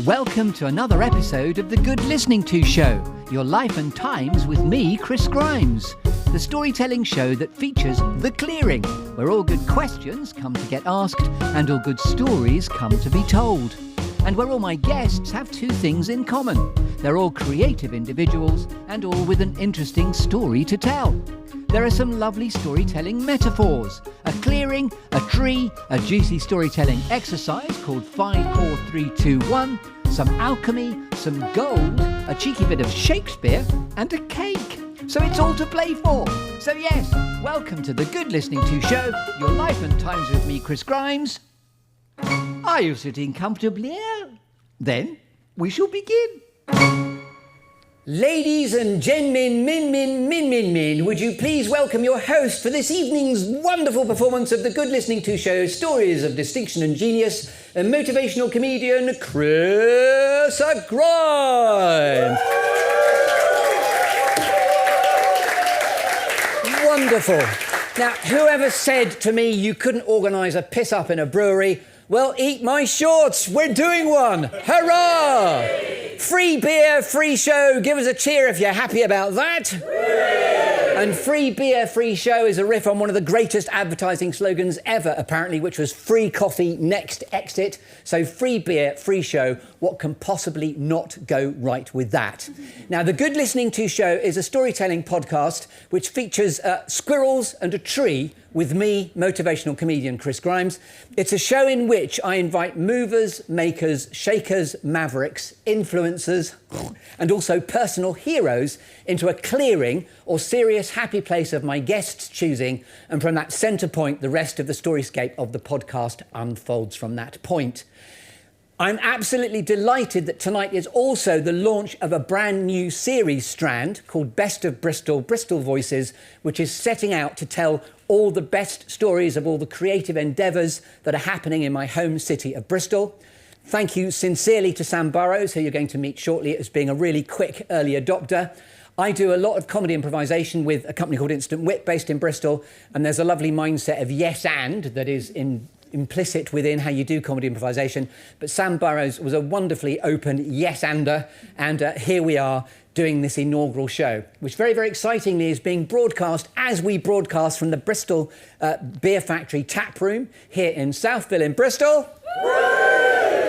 Welcome to another episode of The Good Listening To Show, your life and times with me, Chris Grimes. The storytelling show that features The Clearing, where all good questions come to get asked and all good stories come to be told. And where all my guests have two things in common. They're all creative individuals and all with an interesting story to tell. There are some lovely storytelling metaphors. A clearing, a tree, a juicy storytelling exercise called 5, 4, 3, 2, 1, some alchemy, some gold, a cheeky bit of Shakespeare and a cake. So it's all to play for. So yes, welcome to The Good Listening To Show, your life and times with me, Chris Grimes. Are you sitting comfortably? Then we shall begin. Ladies and gentlemen, would you please welcome your host for this evening's wonderful performance of The Good Listening To Show, Stories of Distinction and Genius, a motivational comedian, Chris Grimes. Wonderful. Now, whoever said to me you couldn't organise a piss-up in a brewery, well, eat my shorts. We're doing one. Hurrah! Free beer, free show. Give us a cheer if you're happy about that. And free beer, free show is a riff on one of the greatest advertising slogans ever, apparently, which was free coffee, next exit. So free beer, free show. What can possibly not go right with that? Now, The Good Listening To Show is a storytelling podcast which features squirrels and a tree with me, motivational comedian Chris Grimes. It's a show in which I invite movers, makers, shakers, mavericks, influencers, and also personal heroes into a clearing or serious happy place of my guests' choosing, and from that centre point, the rest of the storyscape of the podcast unfolds from that point. I'm absolutely delighted that tonight is also the launch of a brand new series strand called Best of Bristol, Bristol Voices, which is setting out to tell all the best stories of all the creative endeavours that are happening in my home city of Bristol. Thank you sincerely to Sam Burrows, who you're going to meet shortly, as being a really quick early adopter. I do a lot of comedy improvisation with a company called Instant Wit based in Bristol, and there's a lovely mindset of yes and that is implicit within how you do comedy improvisation. But Sam Burrows was a wonderfully open yes-ander, and here we are doing this inaugural show, which very, very excitingly is being broadcast as we broadcast from the Bristol Beer Factory tap room here in Southville in Bristol.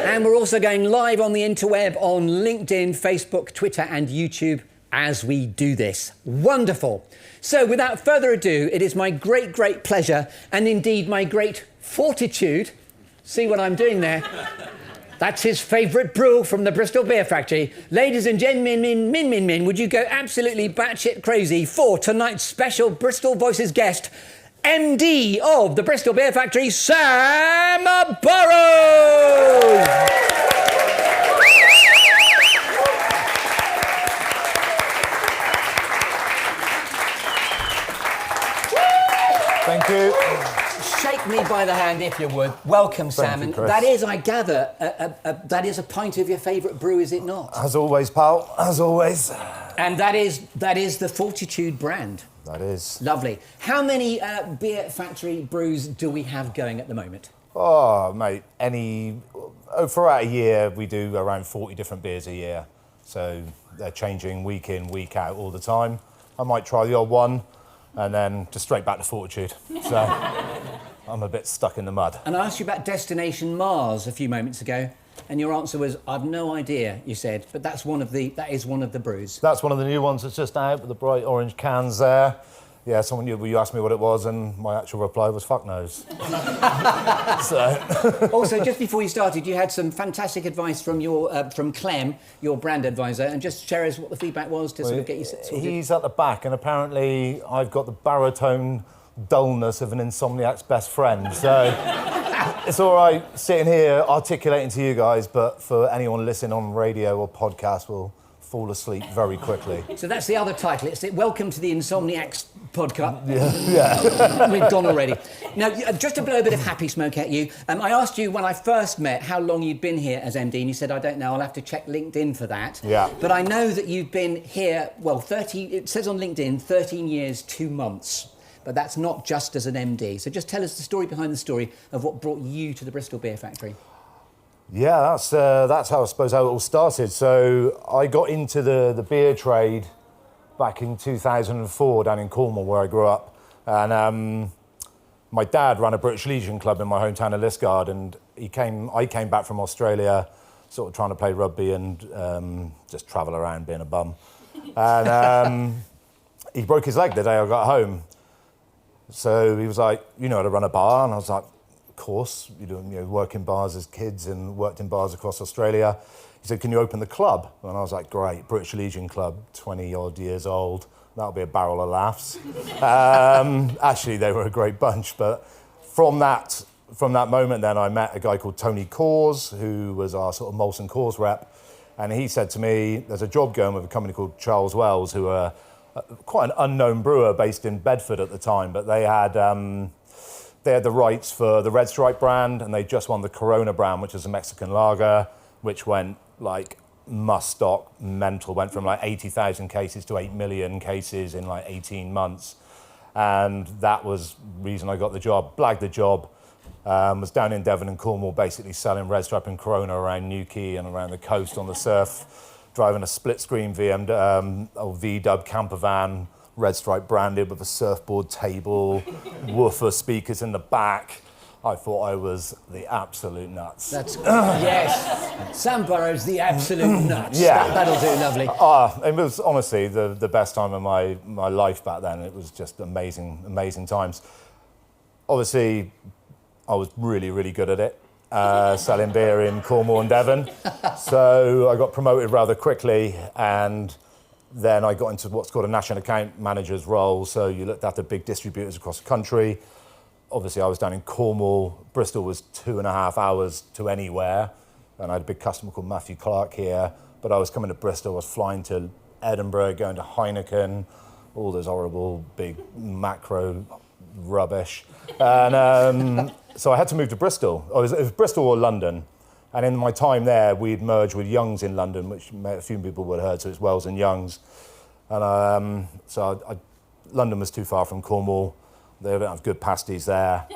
And we're also going live on the interweb on LinkedIn, Facebook, Twitter and YouTube as we do this. Wonderful. So without further ado, it is my great, great pleasure and indeed my great fortitude. See what I'm doing there? That's his favourite brew from the Bristol Beer Factory. Ladies and gentlemen, would you go absolutely batshit crazy for tonight's special Bristol Voices guest, MD of the Bristol Beer Factory, Sam Burrows! Thank you. Shake me by the hand if you would. Welcome, Sam. Thank you, and that is, I gather, that is a pint of your favourite brew, is it not? As always, pal. As always. And that is the Fortitude brand. That is. Lovely. How many beer factory brews do we have going at the moment? Oh, mate, throughout a year, we do around 40 different beers a year. So they're changing week in, week out all the time. I might try the odd one and then just straight back to Fortitude. So I'm a bit stuck in the mud. And I asked you about Destination Mars a few moments ago, and your answer was, I've no idea, you said, but that is one of the brews. That's one of the new ones that's just out with the bright orange cans there. Yeah, you asked me what it was, and my actual reply was fuck knows. So. Also, just before you started, you had some fantastic advice from from Clem, your brand advisor, and just share us what the feedback was to sort of get you sorted. He's at the back, and apparently I've got the baritone dullness of an insomniac's best friend. So it's all right sitting here articulating to you guys, but for anyone listening on radio or podcast, we'll fall asleep very quickly. So that's the other title. It's Welcome to the Insomniacs podcast. Yeah. We've gone already. Now, just to blow a bit of happy smoke at you, I asked you when I first met how long you'd been here as MD, and you said, I don't know, I'll have to check LinkedIn for that. Yeah. But I know that you've been here, well, it says on LinkedIn, 13 years, 2 months. But that's not just as an MD. So just tell us the story behind the story of what brought you to the Bristol Beer Factory. Yeah, that's how I suppose how it all started. So I got into the beer trade back in 2004 down in Cornwall, where I grew up, and my dad ran a British Legion club in my hometown of Liskeard, and I came back from Australia, sort of trying to play rugby and just travel around being a bum, and he broke his leg the day I got home. So he was like, "You know how to run a bar?" And I was like, "Of course, work in bars as kids and worked in bars across Australia." He said, "Can you open the club?" And I was like, "Great, British Legion Club, 20 odd years old. That'll be a barrel of laughs." Actually, they were a great bunch. But from that moment, then I met a guy called Tony Cause, who was our sort of Molson Coors rep, and he said to me, "There's a job going with a company called Charles Wells, who are quite an unknown brewer based in Bedford at the time, but they had the rights for the Red Stripe brand, and they just won the Corona brand, which is a Mexican lager, which went like must stock mental, went from like 80,000 cases to 8 million cases in like 18 months. And that was the reason I got the job, blagged the job, was down in Devon and Cornwall basically selling Red Stripe and Corona around Newquay and around the coast on the surf, driving a split screen V-dub camper van, Red Stripe branded with a surfboard table, woofer speakers in the back. I thought I was the absolute nuts. That's yes. Sam Burrows, the absolute nuts. Yeah. That'll do lovely. It was honestly the best time of my life back then. It was just amazing times. Obviously, I was really, really good at it, selling beer in Cornwall and Devon. So I got promoted rather quickly, and then I got into what's called a national account manager's role. So you looked after big distributors across the country. Obviously, I was down in Cornwall. Bristol was 2.5 hours to anywhere, and I had a big customer called Matthew Clark here. But I was coming to Bristol, I was flying to Edinburgh, going to Heineken, all this horrible big macro rubbish. And so I had to move to Bristol. It was Bristol or London. And in my time there, we'd merged with Young's in London, which a few people would have heard, so it's Wells and Young's. And London was too far from Cornwall. They don't have good pasties there.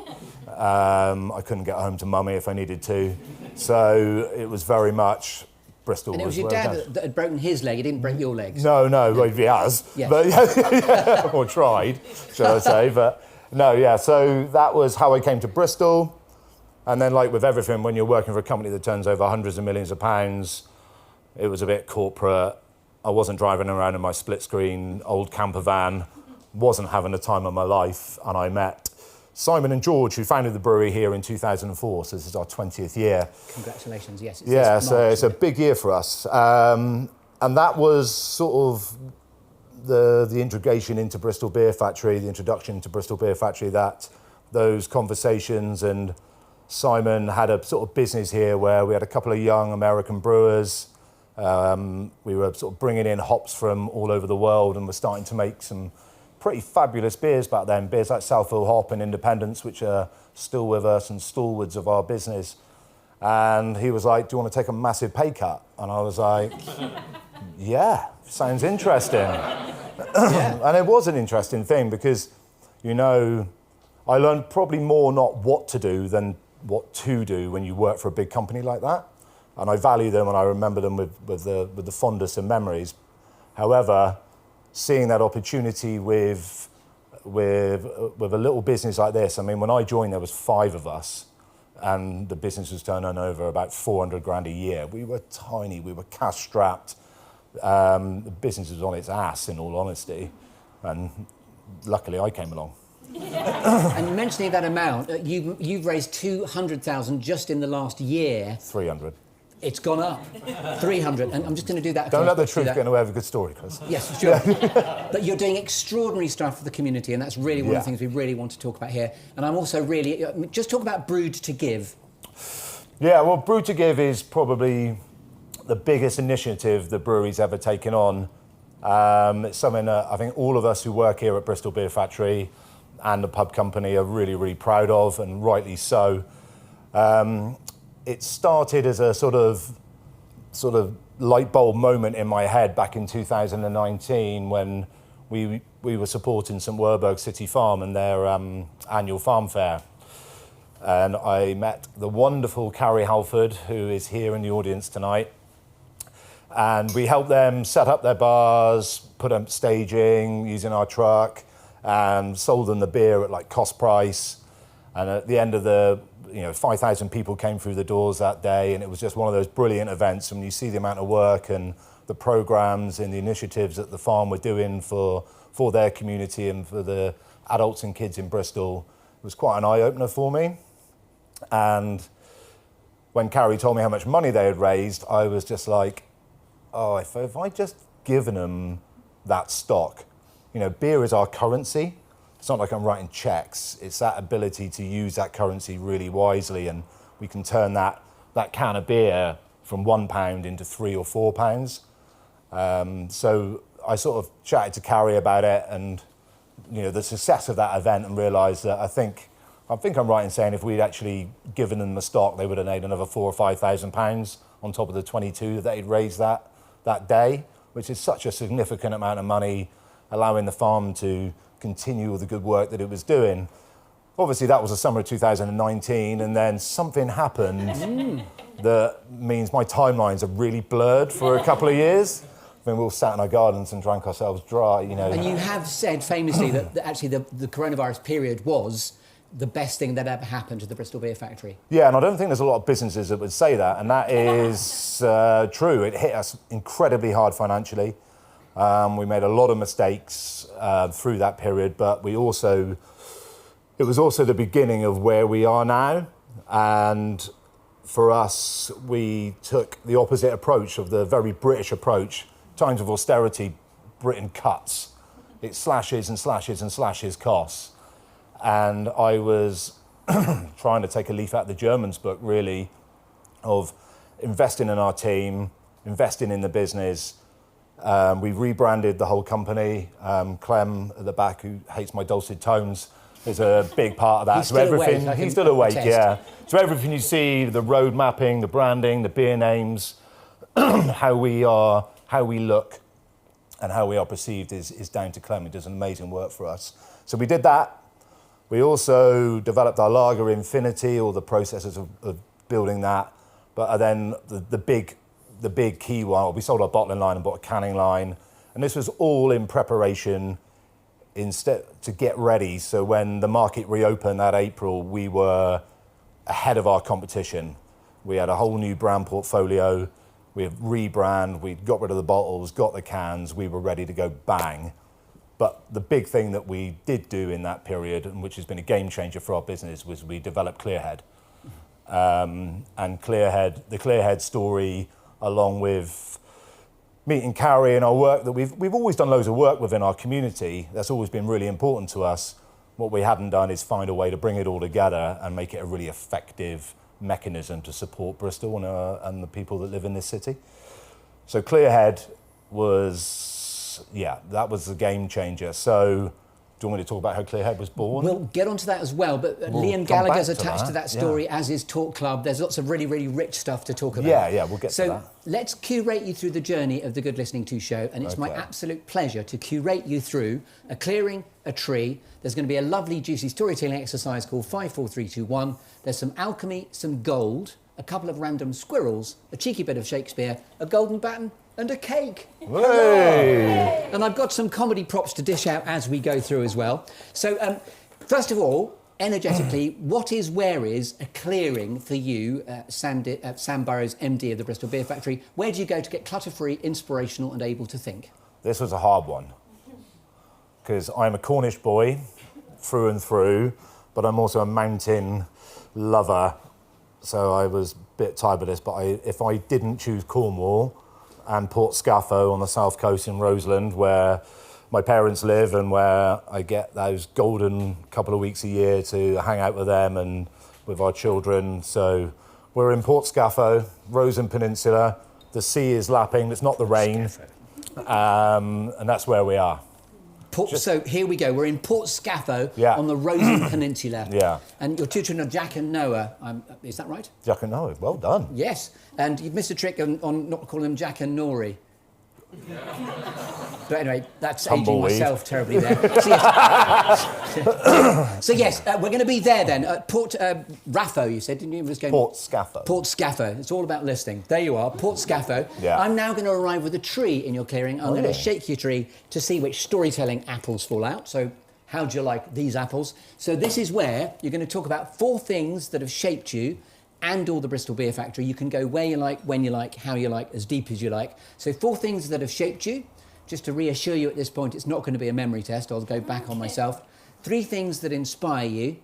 I couldn't get home to mummy if I needed to. So it was very much Bristol. And it was your dad that had broken his leg, he didn't break your legs? No, well, he has. Yeah. But, or tried, shall I say. But no, yeah, so that was how I came to Bristol. And then like with everything, when you're working for a company that turns over hundreds of millions of pounds, it was a bit corporate. I wasn't driving around in my split screen old camper van, wasn't having the time of my life, and I met Simon and George, who founded the brewery here in 2004, so this is our 20th year. Congratulations, yes. Yeah, so it's a big year for us. And that was sort of the integration into Bristol Beer Factory, the introduction to Bristol Beer Factory, that those conversations, and Simon had a sort of business here where we had a couple of young American brewers. We were sort of bringing in hops from all over the world, and we're starting to make some pretty fabulous beers back then. Beers like Southfield Hop and Independence, which are still with us and stalwarts of our business. And he was like, "Do you want to take a massive pay cut?" And I was like, "Yeah, sounds interesting." Yeah. And it was an interesting thing because, I learned probably more not what to do than what to do when you work for a big company like that. And I value them and I remember them with the fondest of memories. However, seeing that opportunity with a little business like this, I mean, when I joined, there was 5 of us, and the business was turning over about 400 grand a year. We were tiny, we were cash strapped. The business was on its ass, in all honesty, and luckily I came along. And mentioning that amount, you've raised 200,000 just in the last year. 300. It's gone up. 300, and I'm just going to do that. Don't let the truth get in the way of a good story, Chris. Yes, sure. But you're doing extraordinary stuff for the community, and that's really one of the things we really want to talk about here. And I'm also really... just talk about Brewed to Give. Yeah, well, Brewed to Give is probably the biggest initiative the brewery's ever taken on. It's something that I think all of us who work here at Bristol Beer Factory and the pub company are really, really proud of, and rightly so. It started as a sort of light bulb moment in my head back in 2019 when we were supporting St Werburgh City Farm and their annual farm fair. and I met the wonderful Carrie Halford, who is here in the audience tonight. And we helped them set up their bars, put up staging using our truck, and sold them the beer at like cost price. And at the end of 5,000 people came through the doors that day, and it was just one of those brilliant events. When you see the amount of work and the programs and the initiatives that the farm were doing for their community and for the adults and kids in Bristol, it was quite an eye-opener for me. And when Carrie told me how much money they had raised, I was just like, oh, if I just given them that stock, beer is our currency. It's not like I'm writing checks. It's that ability to use that currency really wisely, and we can turn that can of beer from £1 into £3 or £4. So I sort of chatted to Carrie about it and the success of that event, and realised that I think I'm right in saying if we'd actually given them the stock, they would have made another £4,000 or £5,000 on top of the 22 that they'd raised that day, which is such a significant amount of money, allowing the farm to continue all the good work that it was doing. Obviously, that was the summer of 2019, and then something happened that means my timelines are really blurred for a couple of years. I mean, we all sat in our gardens and drank ourselves dry, And you have said famously that actually the coronavirus period was the best thing that ever happened to the Bristol Beer Factory. Yeah, and I don't think there's a lot of businesses that would say that, and that is true. It hit us incredibly hard financially. We made a lot of mistakes through that period, but it was also the beginning of where we are now. And for us, we took the opposite approach of the very British approach. Times of austerity, Britain cuts. It slashes and slashes and slashes costs. And I was trying to take a leaf out of the Germans' book, really, of investing in our team, investing in the business. We rebranded the whole company. Clem at the back, who hates my dulcet tones, is a big part of that. He's still awake, yeah. So everything you see, the road mapping, the branding, the beer names, how we look and how we are perceived is down to Clem. He does an amazing work for us. So we did that. We also developed our lager Infinity, all the processes of building that. But then the big key one, we sold our bottling line and bought a canning line. And this was all in preparation to get ready. So when the market reopened that April, we were ahead of our competition. We had a whole new brand portfolio. We had rebrand, we got rid of the bottles, got the cans, we were ready to go bang. But the big thing that we did do in that period, and which has been a game changer for our business, was we developed Clearhead. And the Clearhead story, along with meeting Carrie and our work that we've always done loads of work within our community. That's always been really important to us. What we hadn't done is find a way to bring it all together and make it a really effective mechanism to support Bristol and the people that live in this city. So Clearhead that was the game changer. So do you want me to talk about how Clearhead was born? We'll get onto that as well, but Liam Gallagher's attached to that story, as is Talk Club. There's lots of really, really rich stuff to talk about. Yeah, we'll get to that. So let's curate you through the journey of the Good Listening To show, and it's my absolute pleasure to curate you through a clearing, a tree. There's going to be a lovely, juicy storytelling exercise called 5, 4, 3, 2, 1. There's some alchemy, some gold, a couple of random squirrels, a cheeky bit of Shakespeare, a golden baton, and a cake. Hey. And I've got some comedy props to dish out as we go through as well. So, first of all, energetically, where is a clearing for you, Sam Burrows, MD of the Bristol Beer Factory? Where do you go to get clutter-free, inspirational and able to think? This was a hard one, because I'm a Cornish boy through and through, but I'm also a mountain lover. So I was a bit tired of this, but if I didn't choose Cornwall and Port Scaffo on the south coast in Roseland, where my parents live and where I get those golden couple of weeks a year to hang out with them and with our children. So we're in Port Scaffo, Roseland Peninsula. The sea is lapping, it's not the rain. And that's where we are. So here we go. We're in Port Scaffo on the Roseland Peninsula. Yeah. And your two children are Jack and Noah. Is that right? Jack and Noah, well done. Yes. And you've missed a trick on not calling them Jack and Nori. But anyway, that's Tumbleweed. aging myself terribly there. So yes, we're going to be there then at Port Raffo. You said, didn't you? Port Scaffo. Port Scaffo. It's all about listening. There you are, Port Scaffo. Yeah. I'm now going to arrive with a tree in your clearing. I'm going to shake your tree to see which storytelling apples fall out. So how do you like these apples? So this is where you're going to talk about 4 things that have shaped you and all the Bristol Beer Factory. You can go where you like, when you like, how you like, as deep as you like. So 4 things that have shaped you. Just to reassure you at this point, it's not going to be a memory test. I'll go back on myself. 3 things that inspire you.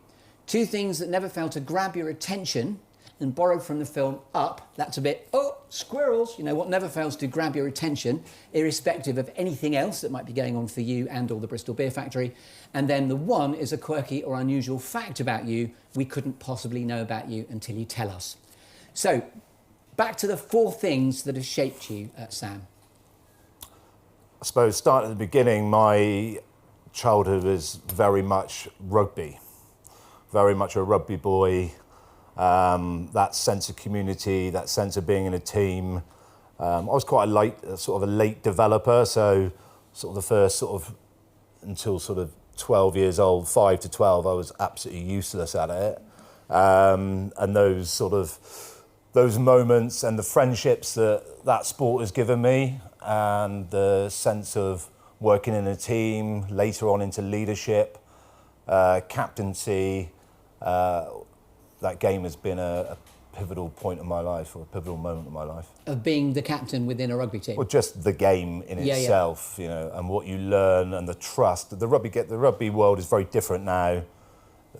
2 things that never fail to grab your attention, and borrowed from the film Up. That's a bit, squirrels. You know, what never fails to grab your attention, irrespective of anything else that might be going on for you and or the Bristol Beer Factory. And then the 1 is a quirky or unusual fact about you we couldn't possibly know about you until you tell us. So, back to the 4 things that have shaped you, Sam. I suppose, starting at the beginning, my childhood was very much rugby. Very much a rugby boy. That sense of community, that sense of being in a team. I was quite a late developer, so sort of the first until 12 years old, 5 to 12, I was absolutely useless at it. And those moments and the friendships that sport has given me, and the sense of working in a team, later on into leadership, captaincy, that game has been a pivotal point of my life, or a pivotal moment of my life. Of being the captain within a rugby team? Or just the game in itself, you know, and what you learn and the trust. The rugby world is very different now.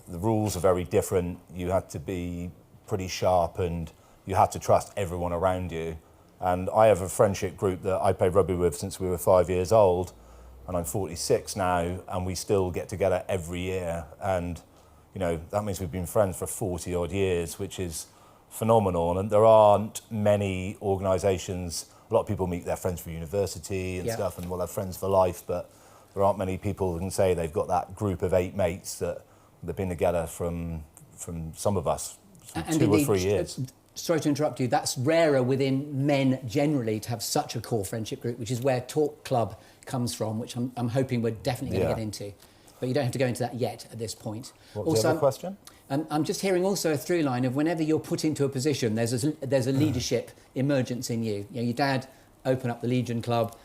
The rules are very different. You had to be pretty sharp and you had to trust everyone around you. And I have a friendship group that I played rugby with since we were 5 years old, and I'm 46 now, and we still get together every year. And, you know, that means we've been friends for 40 odd years, which is phenomenal. And there aren't many organisations, a lot of people meet their friends for university and stuff, and will have friends for life, but there aren't many people who can say they've got that group of 8 mates that they've been together from some of us, for 2 or 3 years. Sorry to interrupt you, that's rarer within men generally to have such a core friendship group, which is where Talk Club comes from, which I'm hoping we're definitely going to get into. But you don't have to go into that yet at this point. What was the other question? I'm just hearing also a through line of whenever you're put into a position, there's a leadership emergence in you. You know, your dad opened up the Legion Club,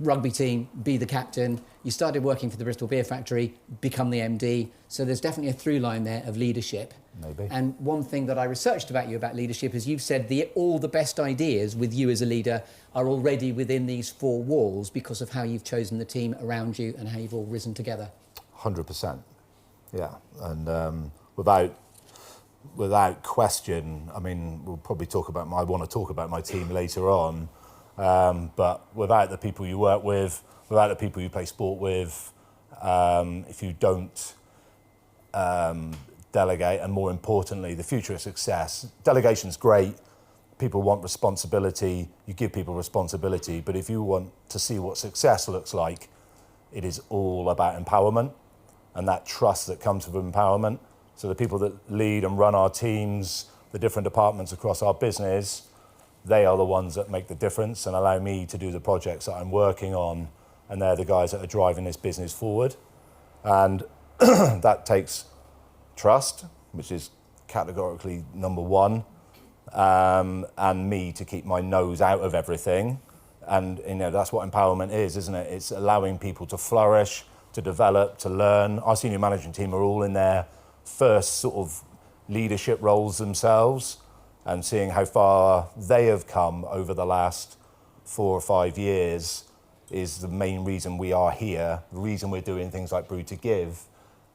rugby team, be the captain. You started working for the Bristol Beer Factory, become the MD. So there's definitely a through line there of leadership. Maybe. And one thing that I researched about you about leadership is you've said all the best ideas with you as a leader are already within these 4 walls because of how you've chosen the team around you and how you've all risen together. 100%. Yeah. And without question, I mean, we'll probably I want to talk about my team later on. But without the people you work with, without the people you play sport with, if you don't delegate, and more importantly, the future of success. Delegation's great. People want responsibility. You give people responsibility. But if you want to see what success looks like, it is all about empowerment and that trust that comes with empowerment. So the people that lead and run our teams, the different departments across our business, they are the ones that make the difference and allow me to do the projects that I'm working on. And they're the guys that are driving this business forward. And that takes trust, which is categorically number 1, and me to keep my nose out of everything. And, you know, that's what empowerment is, isn't it? It's allowing people to flourish, to develop, to learn. Our senior management team are all in their first sort of leadership roles themselves, and seeing how far they have come over the last 4 or 5 years is the main reason we are here, the reason we're doing things like Brew to Give,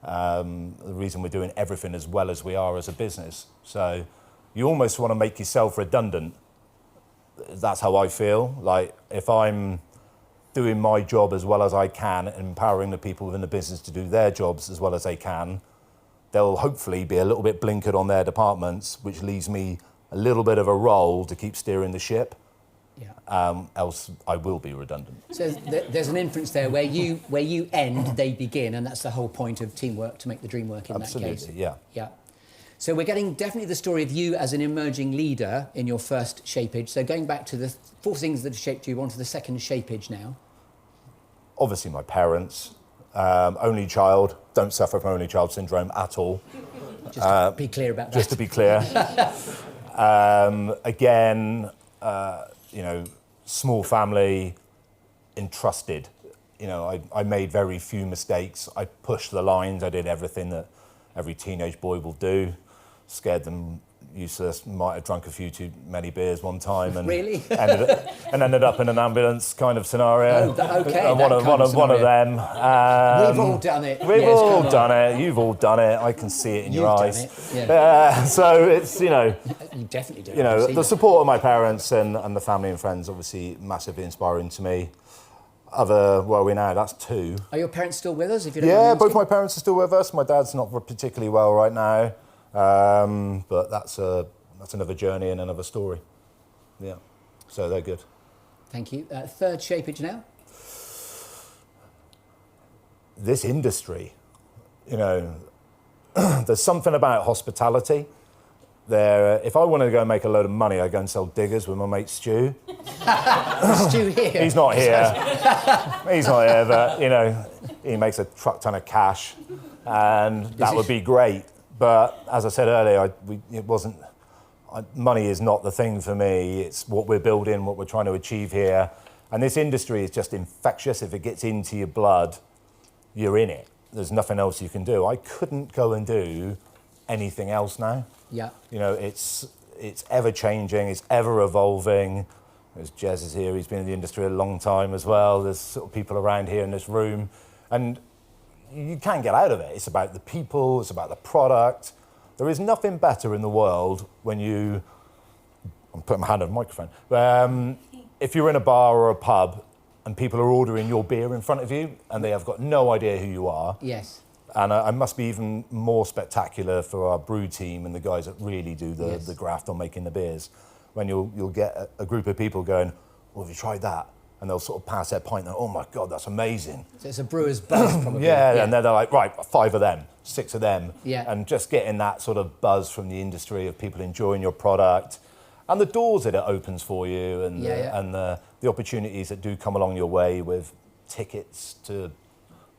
the reason we're doing everything as well as we are as a business. So you almost want to make yourself redundant. That's how I feel. Like, if I'm doing my job as well as I can and empowering the people within the business to do their jobs as well as they can, they'll hopefully be a little bit blinkered on their departments, which leaves me a little bit of a role to keep steering the ship. Else I will be redundant. So there's an inference there where you end, they begin, and that's the whole point of teamwork, to make the dream work in that case. Absolutely, yeah. So we're getting definitely the story of you as an emerging leader in your first shapeage. So going back to the 4 things that have shaped you, on to the second shapeage now. Obviously my parents, only child, don't suffer from only child syndrome at all. Just to be clear about that. Just to be clear. Again, you know, small family, entrusted. You know, I made very few mistakes. I pushed the lines. I did everything that every teenage boy will do. Scared them useless. Might have drunk a few too many beers one time and Really? ended up in an ambulance kind of scenario. Oh, okay. One of them. We've all done it. We've all done it. You've all done it. I can see it in your eyes. Done it. Yeah. So it's, you know, you definitely do. you know, the support of my parents and the family and friends obviously massively inspiring to me. Where are we now? That's 2. Are your parents still with us? If you don't mind Yeah, asking? both my parents are still with us. My dad's not particularly well right now, but that's another journey and another story. Yeah, so they're good. Thank you. Third shapeage now. This industry, you know, there's something about hospitality. If I wanted to go and make a load of money, I'd go and sell diggers with my mate Stu. Stu here. He's not here. He's not here, but, you know, he makes a truck ton of cash, and that would be great. But as I said earlier, money is not the thing for me. It's what we're building, what we're trying to achieve here. And this industry is just infectious. If it gets into your blood, you're in it. There's nothing else you can do. I couldn't go and do anything else now. Yeah. You know, it's ever changing, it's ever evolving. There's Jez is here, he's been in the industry a long time as well. There's sort of people around here in this room, and you can't get out of it. It's about the people, it's about the product. There is nothing better in the world when I'm putting my hand on the microphone. If you're in a bar or a pub and people are ordering your beer in front of you and they have got no idea who you are. Yes. And I must be even more spectacular for our brew team and the guys that really do the graft on making the beers. When you'll get a group of people going, well, have you tried that? And they'll sort of pass their pint and, oh my God, that's amazing. So it's a brewer's buzz, probably. Yeah, and then they're like, right, 5 of them, 6 of them. Yeah. And just getting that sort of buzz from the industry of people enjoying your product and the doors that it opens for you and the opportunities that do come along your way with tickets to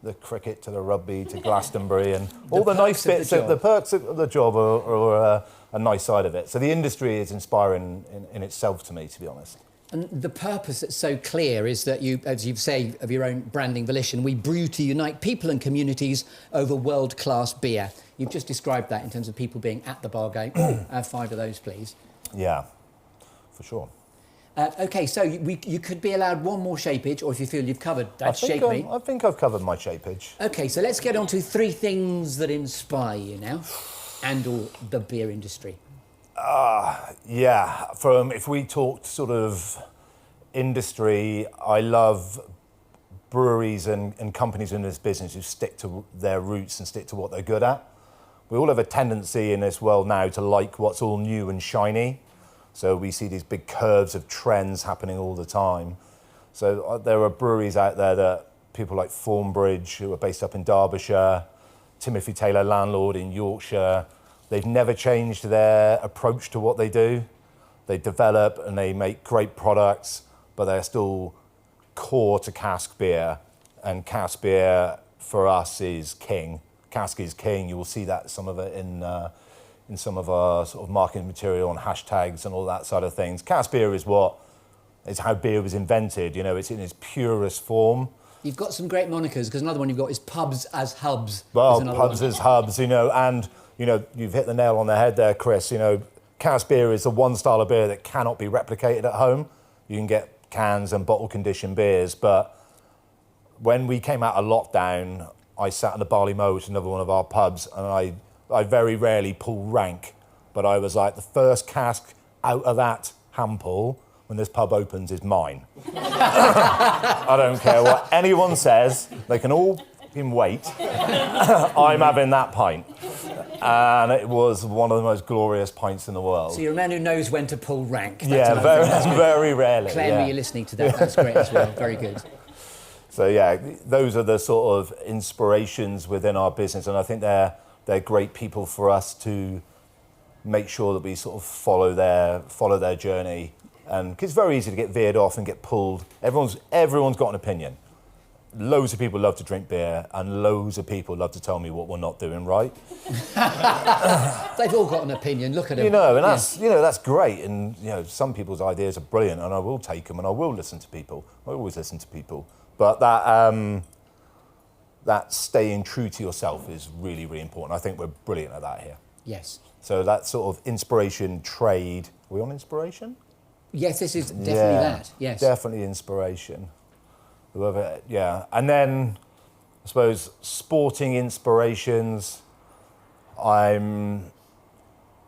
the cricket, to the rugby, to Glastonbury, and all the nice bits, the perks of the job are a nice side of it. So the industry is inspiring in itself to me, to be honest. And the purpose that's so clear is that you, as you've said, of your own branding volition, we brew to unite people and communities over world-class beer. You've just described that in terms of people being at the bar going, 5 of those, please. Yeah, for sure. OK, so you could be allowed one more shapeage, or if you feel you've covered that, shape me. I think I've covered my shapeage. OK, so let's get on to 3 things that inspire you now, and or the beer industry. Yeah, if we talked sort of industry, I love breweries and companies in this business who stick to their roots and stick to what they're good at. We all have a tendency in this world now to like what's all new and shiny. So we see these big curves of trends happening all the time. So there are breweries out there that people like Thornbridge, who are based up in Derbyshire, Timothy Taylor Landlord in Yorkshire. They've never changed their approach to what they do. They develop and they make great products, but they're still core to cask beer. And cask beer for us is king. Cask is king. You will see that some of it in some of our sort of marketing material and hashtags and all that side of things. Cask beer is how beer was invented. You know, it's in its purest form. You've got some great monikers, because another one you've got is pubs as hubs. Well, pubs as hubs, you know, and, you know, you've hit the nail on the head there, Chris. You know, cask beer is the one style of beer that cannot be replicated at home. You can get cans and bottle conditioned beers, but when we came out of lockdown, I sat in the Barley Mow, which is another one of our pubs, and I very rarely pull rank, but I was like, the first cask out of that handful when this pub opens is mine. I don't care what anyone says, they can all fucking wait. I'm having that pint. And it was one of the most glorious pints in the world. So you're a man who knows when to pull rank. Yeah, very rarely. Claire, you're listening to that. That's great as well. Very good. So yeah, those are the sort of inspirations within our business, and I think they're great people for us to make sure that we sort of follow their journey. And 'cause it's very easy to get veered off and get pulled. Everyone's got an opinion. Loads of people love to drink beer, and loads of people love to tell me what we're not doing right. They've all got an opinion. Look at them. You know, and that's great. And some people's ideas are brilliant, and I will take them, and I will listen to people. I always listen to people. But that staying true to yourself is really, really important. I think we're brilliant at that here. Yes. So that sort of inspiration trade. Are we on inspiration? Yes, this is definitely that. Yes. Definitely inspiration. Whoever, yeah. And then, I suppose, sporting inspirations. I'm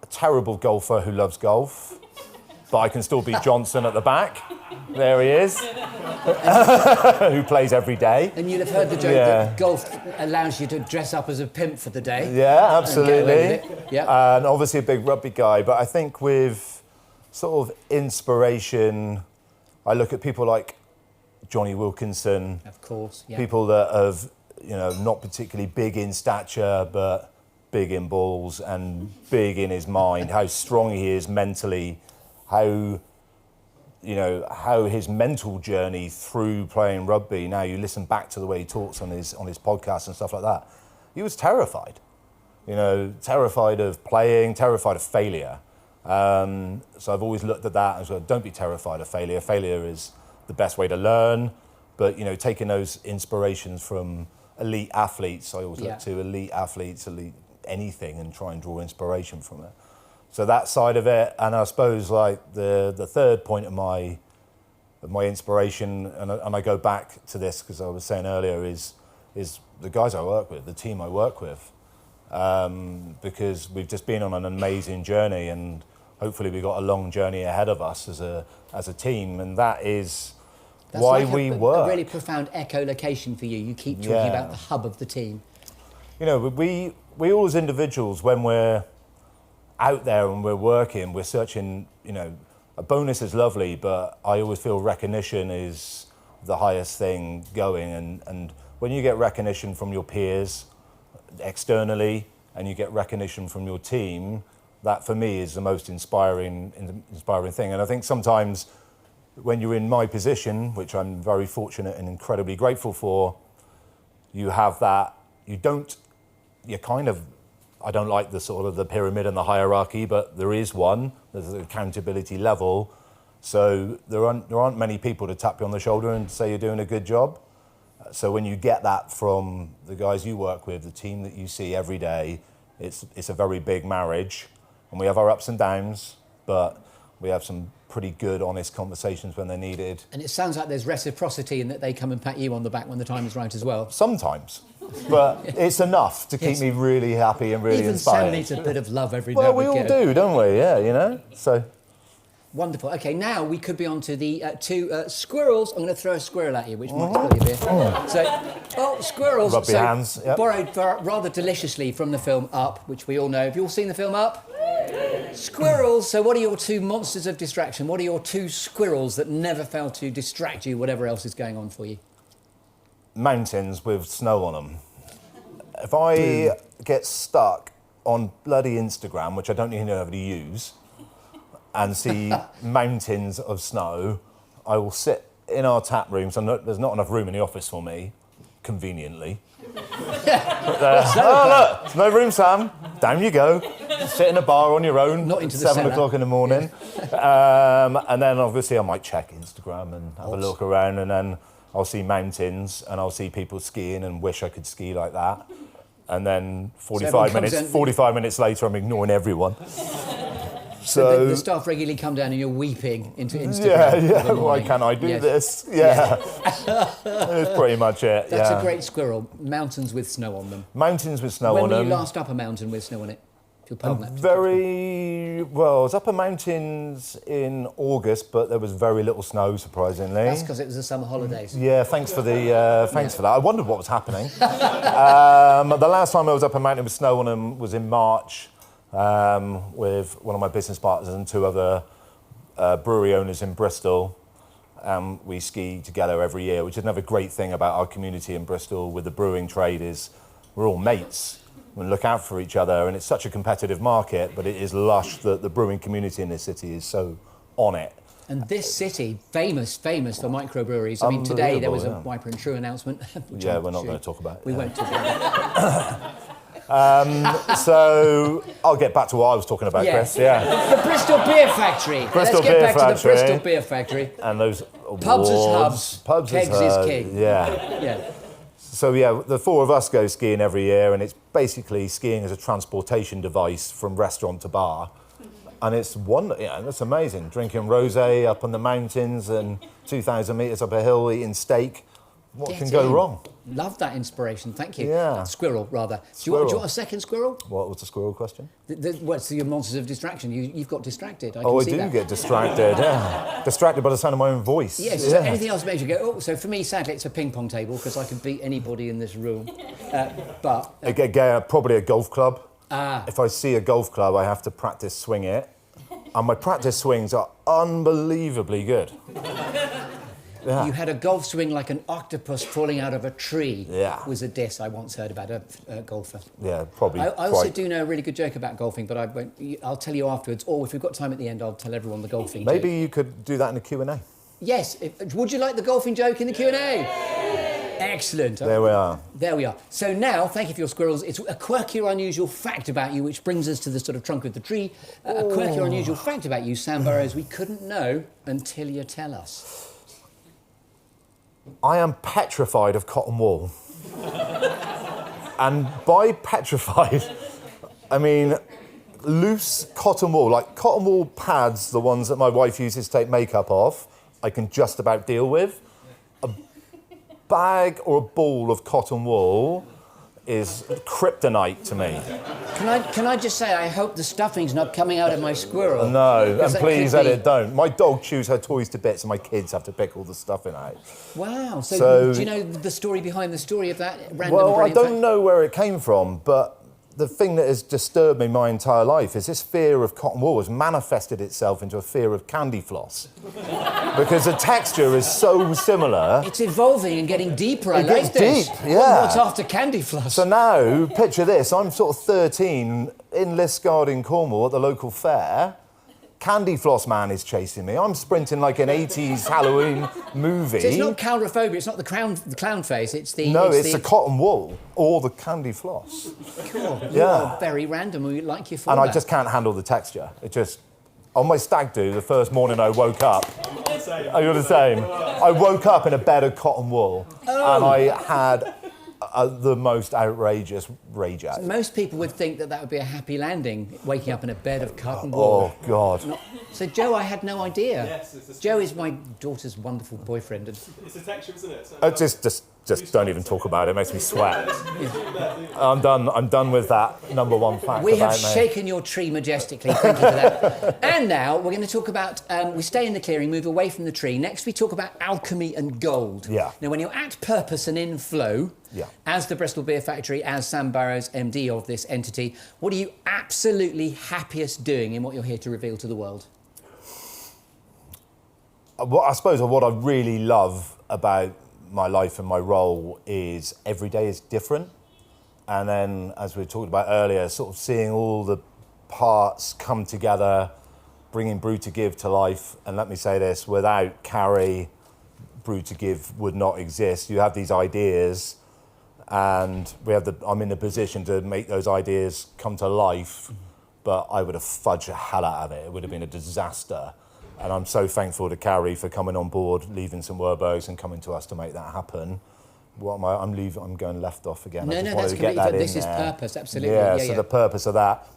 a terrible golfer who loves golf, but I can still beat Johnson at the back. There he is, who plays every day. And you'll have heard the joke that golf allows you to dress up as a pimp for the day. Yeah, absolutely. Yeah. And obviously a big rugby guy, but I think with sort of inspiration, I look at people like Johnny Wilkinson, Of course, yeah. people that have, not particularly big in stature, but big in balls and big in his mind, how strong he is mentally, how his mental journey through playing rugby. Now you listen back to the way he talks on his podcast and stuff like that. He was terrified, terrified of playing, terrified of failure. So I've always looked at that and said, don't be terrified of failure. Failure is the best way to learn, but taking those inspirations from elite athletes, I always look to elite athletes, elite anything, and try and draw inspiration from it. So that side of it, and I suppose like the third point of my inspiration, and I go back to this because I was saying earlier, is the guys I work with, the team I work with, because we've just been on an amazing journey, and hopefully we've got a long journey ahead of us as a team, and that's why we work. A really profound echolocation for you. You keep talking about the hub of the team. We all as individuals, when we're out there and we're working, we're searching, a bonus is lovely, but I always feel recognition is the highest thing going. And when you get recognition from your peers externally, and you get recognition from your team, that for me is the most inspiring thing. And I think sometimes when you're in my position, which I'm very fortunate and incredibly grateful for, you have that, I don't like the sort of the pyramid and the hierarchy, but there is one, there's an accountability level. So there aren't many people to tap you on the shoulder and say you're doing a good job. So when you get that from the guys you work with, the team that you see every day, it's a very big marriage. And we have our ups and downs, but we have some pretty good, honest conversations when they're needed. And it sounds like there's reciprocity in that they come and pat you on the back when the time is right as well. Sometimes. But it's enough to keep me really happy and really inspired. Even Sam needs a bit of love every now and again. Well, we all do, don't we? Yeah, So. Wonderful. Okay, now we could be on to the two squirrels. I'm going to throw a squirrel at you, which might spill your beer. So, squirrels. Rub your hands. Yep. Borrowed rather deliciously from the film Up, which we all know. Have you all seen the film Up? Squirrels. So what are your two monsters of distraction? What are your two squirrels that never fail to distract you, whatever else is going on for you? Mountains with snow on them. If I get stuck on bloody Instagram, which I don't even know how to use, and see mountains of snow, I will sit in our tap room. So there's not enough room in the office for me, conveniently. Oh, look, no room, Sam. Down you go. Sit in a bar on your own. Not into the 7 o'clock in the morning. And then obviously I might check Instagram and have a look around, and then I'll see mountains and I'll see people skiing and wish I could ski like that. And then 45 minutes later, I'm ignoring everyone. So the staff regularly come down and you're weeping into Instagram. Yeah. Why can't I do this? Yeah. That's pretty much it. That's a great squirrel. Mountains with snow on them. Mountains with snow on them. When were you last up a mountain with snow on it? If you'll pardon that. I was up a mountains in August, but there was very little snow, surprisingly. That's because it was the summer holidays. Yeah, thanks for that. I wondered what was happening. The last time I was up a mountain with snow on them was in March. With one of my business partners and two other brewery owners in Bristol. We ski together every year, which is another great thing about our community in Bristol with the brewing trade is we're all mates. and look out for each other. And it's such a competitive market, but it is lush that the brewing community in this city is so on it. And this city, famous for microbreweries. I mean, today there was a Wiper and True announcement. Yeah, we're not going to talk about it. We won't talk about it. So I'll get back to what I was talking about, Chris. Yeah. The Bristol Beer Factory. Let's get back to the Bristol Beer Factory. And those awards. Pubs as hubs, Pubs kegs as is king. Yeah. So the four of us go skiing every year, and it's basically skiing as a transportation device from restaurant to bar. And it's it's amazing. Drinking rosé up on the mountains and 2,000 metres up a hill, eating steak. What can go wrong? Love that inspiration, thank you. Yeah. Squirrel, rather. Do you want a second squirrel? What was the squirrel question? What's your monsters of distraction? You've got distracted. I do get distracted, yeah. Distracted by the sound of my own voice. Yes, so anything else makes you go, oh, so for me, sadly, it's a ping pong table because I can beat anybody in this room. Probably a golf club. Ah. If I see a golf club, I have to practice swing it. And my practice swings are unbelievably good. Yeah. You had a golf swing like an octopus falling out of a tree. Yeah. Was a diss I once heard about a golfer. Yeah, probably. I also do know a really good joke about golfing, but I'll tell you afterwards. Or if we've got time at the end, I'll tell everyone the golfing joke. Maybe you could do that in a Q&A. Yes. Would you like the golfing joke in the Q&A? Excellent. There we are. There we are. So now, thank you for your squirrels. It's a quirky or unusual fact about you, which brings us to the sort of trunk of the tree. A quirky or unusual fact about you, Sam Burrows, we couldn't know until you tell us. I am petrified of cotton wool. And by petrified, I mean loose cotton wool, like cotton wool pads, the ones that my wife uses to take makeup off, I can just about deal with. A bag or a ball of cotton wool is kryptonite to me. Can I just say, I hope the stuffing's not coming out of my squirrel. No, and please edit, don't. My dog chews her toys to bits and my kids have to pick all the stuffing out. Wow, so do you know the story behind the story of that random Well, I don't know where it came from, but the thing that has disturbed me my entire life is this fear of cotton wool has manifested itself into a fear of candy floss. Because the texture is so similar. It's evolving and getting deeper. I like this. Deep, yeah. Well, what's after candy floss? So now, picture this, I'm sort of 13 in Liskeard in Cornwall at the local fair. Candy floss man is chasing me. I'm sprinting like an 80s Halloween movie. So it's not coulrophobia, it's not the clown face, it's the... No, it's the cotton wool or the candy floss. Cool. Yeah. You are very random, we like you for and that. I just can't handle the texture. It just... On my stag do, the first morning I woke up... Oh, you're the same? I woke up in a bed of cotton wool and I had the most outrageous rage at it. Most people would think that would be a happy landing, waking up in a bed of cotton wool. Oh, God. So, Joe, I had no idea. Yes, Joe is my daughter's wonderful boyfriend. It's a texture, isn't it? So, just don't even talk about it. It makes me sweat. I'm done with that number one fact. We have shaken your tree majestically. Thank you for that. And now we're going to talk about, we stay in the clearing, move away from the tree. Next we talk about alchemy and gold. Yeah. Now when you're at purpose and in flow, as the Bristol Beer Factory, as Sam Burrows, MD of this entity, what are you absolutely happiest doing in what you're here to reveal to the world? I suppose what I really love about my life and my role is every day is different. And then, as we talked about earlier, sort of seeing all the parts come together, bringing Brew to Give to life. And let me say this, without Carrie, Brew to Give would not exist. You have these ideas and I'm in the position to make those ideas come to life, but I would have fudged the hell out of it. It would have been a disaster. And I'm so thankful to Carrie for coming on board, leaving St Werburgh's and coming to us to make that happen. What am I? I'm leaving. I'm going left off again. No, that's completely. This is purpose, absolutely. Yeah, so the purpose of that,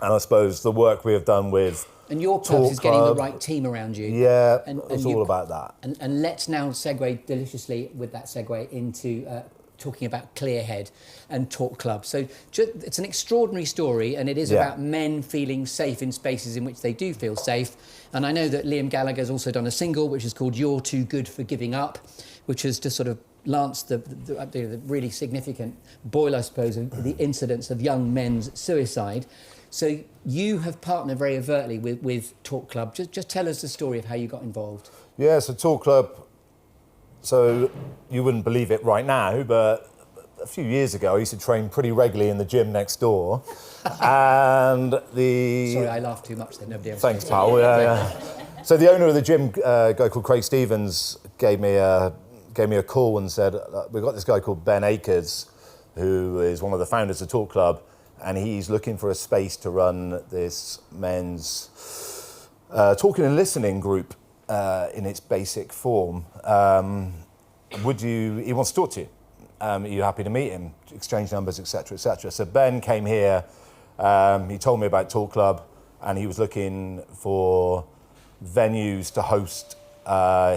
and I suppose the work we have done with. And your purpose is getting the right team around you. Yeah, it's all about that. And let's now segue deliciously with that segue into talking about Clearhead and Talk Club. So it's an extraordinary story, and it is about men feeling safe in spaces in which they do feel safe. And I know that Liam Gallagher's also done a single which is called You're Too Good for Giving Up, which has just sort of lanced the really significant boil, I suppose, of the incidence of young men's suicide. So you have partnered very overtly with Talk Club. Just tell us the story of how you got involved. Yeah, so Talk Club, so you wouldn't believe it right now, but a few years ago, I used to train pretty regularly in the gym next door. And Sorry, I laughed too much then, nobody else Thanks, did. pal. Yeah. So the owner of the gym, a guy called Craig Stevens, gave me a call and said, we've got this guy called Ben Akers, who is one of the founders of Talk Club, and he's looking for a space to run this men's talking and listening group in its basic form. He wants to talk to you. Are you happy to meet him? Exchange numbers, etc., etc. So Ben came here. He told me about Talk Club, and he was looking for venues to host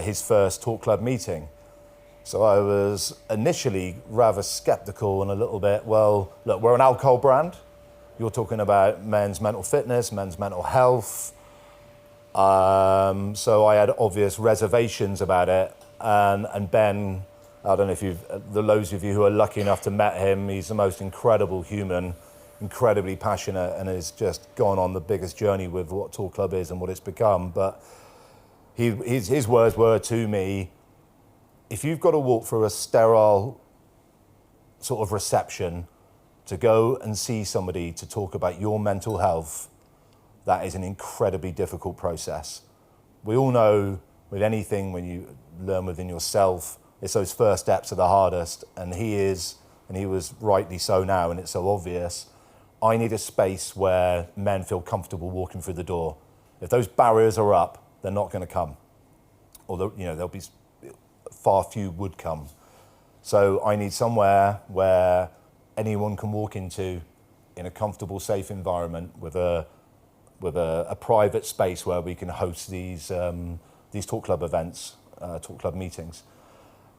his first Talk Club meeting. So I was initially rather sceptical and a little bit, well, look, we're an alcohol brand. You're talking about men's mental fitness, men's mental health. So I had obvious reservations about it. And Ben, I don't know if those of you who are lucky enough to met him, he's the most incredible human, incredibly passionate, and has just gone on the biggest journey with what Talk Club is and what it's become. But his words were to me, if you've got to walk through a sterile sort of reception to go and see somebody to talk about your mental health, that is an incredibly difficult process. We all know with anything, when you learn within yourself, it's those first steps are the hardest, and he was rightly so now, and it's so obvious. I need a space where men feel comfortable walking through the door. If those barriers are up, they're not going to come. Although, there'll be far few would come. So I need somewhere where anyone can walk into in a comfortable, safe environment with a private space where we can host these Talk Club events, Talk Club meetings.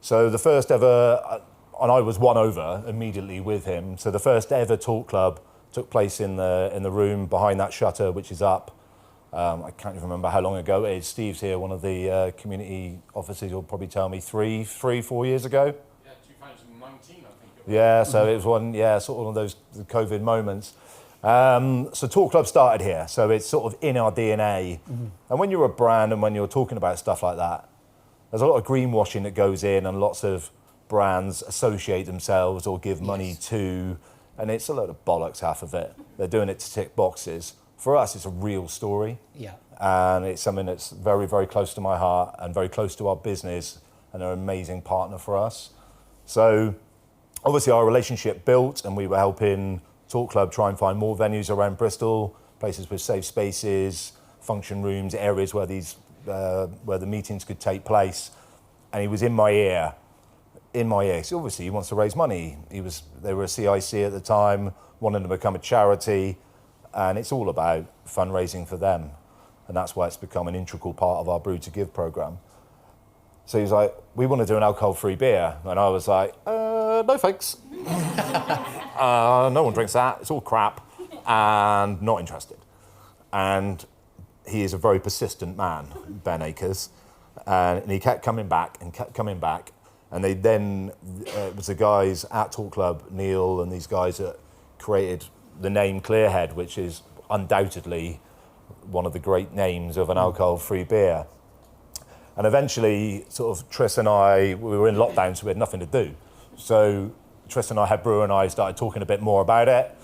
So the first ever, and I was won over immediately with him. So the first ever Talk Club took place in the room behind that shutter, which is up. I can't even remember how long ago it is. Steve's here, one of the community officers. He'll probably tell me 4 years ago. Yeah, 2019, I think. Yeah, so it was one of those COVID moments. So Talk Club started here, so it's sort of in our DNA. Mm-hmm. And when you're a brand and when you're talking about stuff like that, there's a lot of greenwashing that goes in, and lots of brands associate themselves or give money to, and it's a load of bollocks, half of it. They're doing it to tick boxes. For us, it's a real story. Yeah. And it's something that's very, very close to my heart and very close to our business, and they're an amazing partner for us. So obviously our relationship built, and we were helping Talk Club try and find more venues around Bristol, places with safe spaces, function rooms, areas where where the meetings could take place. And he was in my ear. So obviously he wants to raise money. They were a CIC at the time, wanted to become a charity, and it's all about fundraising for them. And that's why it's become an integral part of our Brew to Give program. So he's like, we want to do an alcohol-free beer. And I was like, no thanks. No one drinks that. It's all crap. And not interested. And he is a very persistent man, Ben Akers. And he kept coming back and kept coming back. And they then, it was the guys at Talk Club, Neil and these guys that created the name Clearhead, which is undoubtedly one of the great names of an alcohol-free beer. And eventually, sort of Tris and I, we were in lockdown, so we had nothing to do. So Tris and I, head brewer, and I started talking a bit more about it.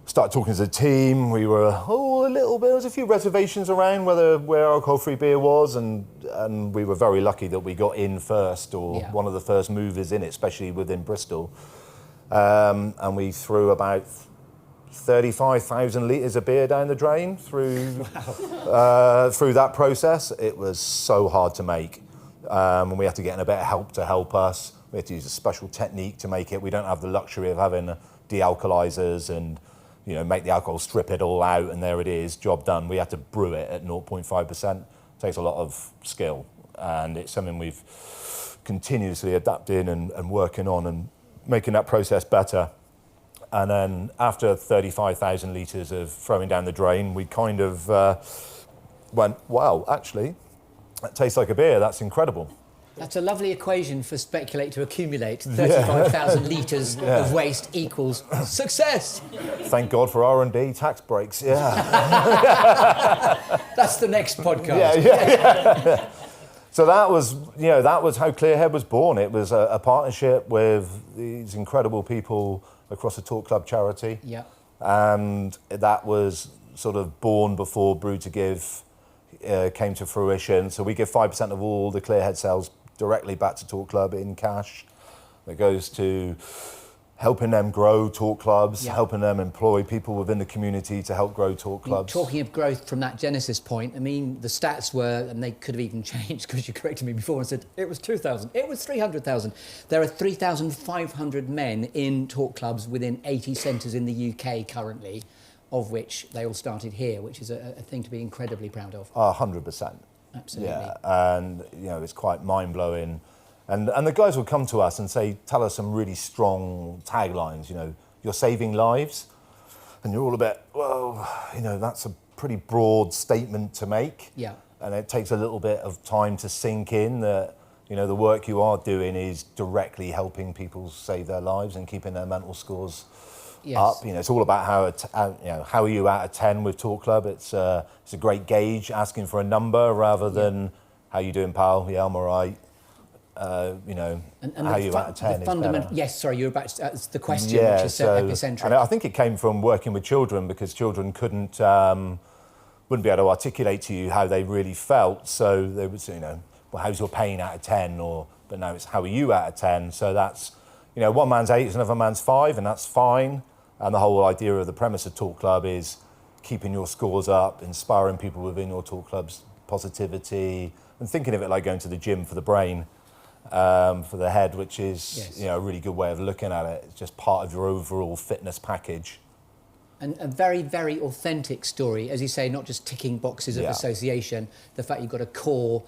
Started talking as a team. We were, a little bit, there was a few reservations around where alcohol-free beer was, and we were very lucky that we got in first, or one of the first movers in it, especially within Bristol. And we threw about 35,000 litres of beer down the drain through that process. It was so hard to make. And we had to get in a bit of help to help us. We had to use a special technique to make it. We don't have the luxury of having de-alkalizers and make the alcohol, strip it all out, and there it is, job done. We had to brew it at 0.5%. It takes a lot of skill, and it's something we've continuously adapted and working on and making that process better. And then after 35,000 litres of throwing down the drain, we kind of went, wow, actually, that tastes like a beer. That's incredible. That's a lovely equation for speculate to accumulate. 35,000 litres of waste equals success. Thank God for R&D tax breaks, yeah. That's the next podcast. Yeah. So that was, that was how Clearhead was born. It was a partnership with these incredible people across the Talk Club charity. Yeah. And that was sort of born before Brew to Give came to fruition. So we give 5% of all the Clearhead sales directly back to Talk Club in cash. That goes to helping them grow talk clubs, helping them employ people within the community to help grow talk clubs. Talking of growth from that genesis point, I mean, the stats were, and they could have even changed because you corrected me before and said it was 2,000, it was 300,000. There are 3,500 men in talk clubs within 80 centres in the UK currently, of which they all started here, which is a thing to be incredibly proud of. 100%. Absolutely. Yeah, and it's quite mind-blowing. And the guys will come to us and tell us some really strong taglines, you're saving lives. And you're all a bit, well, that's a pretty broad statement to make. Yeah. And it takes a little bit of time to sink in that, the work you are doing is directly helping people save their lives and keeping their mental scores up. It's all about how are you out of 10 with Talk Club. It's a great gauge, asking for a number rather than how you doing, pal? Yeah, I'm all right. And how you out of 10 is better. Yes, sorry, you're about to, that's the question, which is so epicentric. And I think it came from working with children because children wouldn't be able to articulate to you how they really felt. So they would say, well, how's your pain out of 10? But now it's how are you out of 10? So that's, one man's 8 is another man's 5, and that's fine. And the whole idea of the premise of Talk Club is keeping your scores up, inspiring people within your Talk Club's positivity, and thinking of it like going to the gym for the brain. For the head, which is a really good way of looking at it. It's just part of your overall fitness package. And a very, very authentic story, as you say, not just ticking boxes of association. The fact you've got a core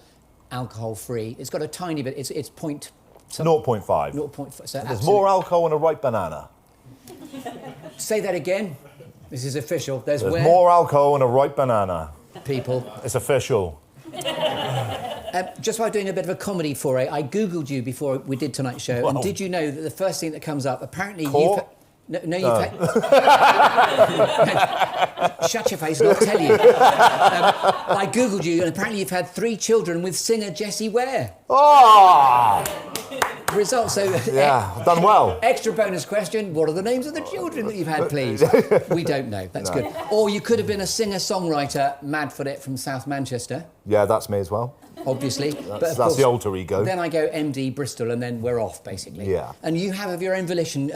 alcohol-free. It's got a tiny bit. It's 0.5. 0.5. So there's more alcohol in a ripe banana. Say that again. This is official. There's more alcohol in a ripe banana. People. It's official. Just while doing a bit of a comedy foray, I Googled you before we did tonight's show, and did you know that the first thing that comes up, apparently you've... You've had... Shut your face, and I'll tell you. I Googled you, and apparently you've had 3 children with singer Jessie Ware. Oh! Results, so... Yeah, done well. Extra bonus question, what are the names of the children that you've had, please? We don't know, that's good. Or you could have been a singer-songwriter, mad for it, from South Manchester. Yeah, that's me as well. Obviously. That's the alter ego. Then I go MD Bristol, and then we're off, basically. Yeah. And you have, of your own volition,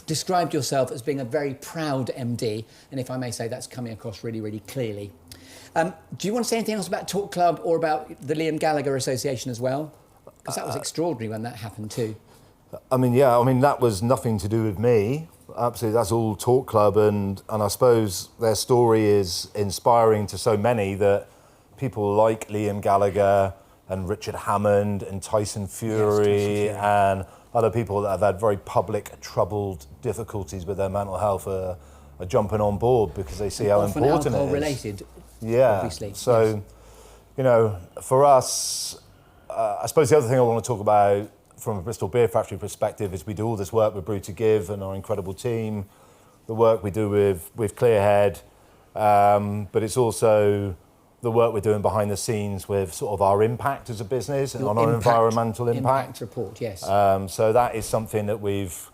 described yourself as being a very proud MD, and if I may say, that's coming across really, really clearly. Do you want to say anything else about Talk Club or about the Liam Gallagher Association as well? Because that was extraordinary when that happened too. That was nothing to do with me. Absolutely, that's all Talk Club, and I suppose their story is inspiring to so many that people like Liam Gallagher and Richard Hammond and Tyson Fury and other people that have had very public, troubled difficulties with their mental health are jumping on board because they see how important it is. Related, obviously. So, for us, I suppose the other thing I want to talk about from a Bristol Beer Factory perspective is we do all this work with Brew to Give and our incredible team, the work we do with Clearhead, but it's also the work we're doing behind the scenes with sort of our impact as a business and on our environmental impact. Report, yes. So that is something that we've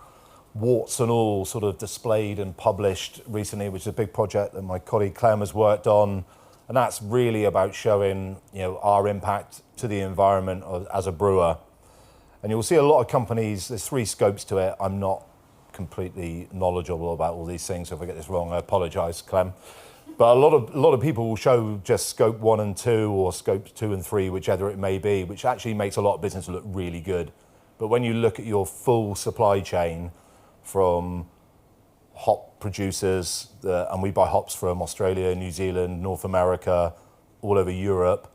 warts and all sort of displayed and published recently, which is a big project that my colleague Clem has worked on. And that's really about showing, our impact to the environment as a brewer. And you'll see a lot of companies, there's 3 scopes to it. I'm not completely knowledgeable about all these things, so if I get this wrong, I apologise, Clem. But a lot of people will show just scope 1 and 2 or scopes 2 and 3, whichever it may be, which actually makes a lot of business look really good. But when you look at your full supply chain from hop producers, and we buy hops from Australia, New Zealand, North America, all over Europe,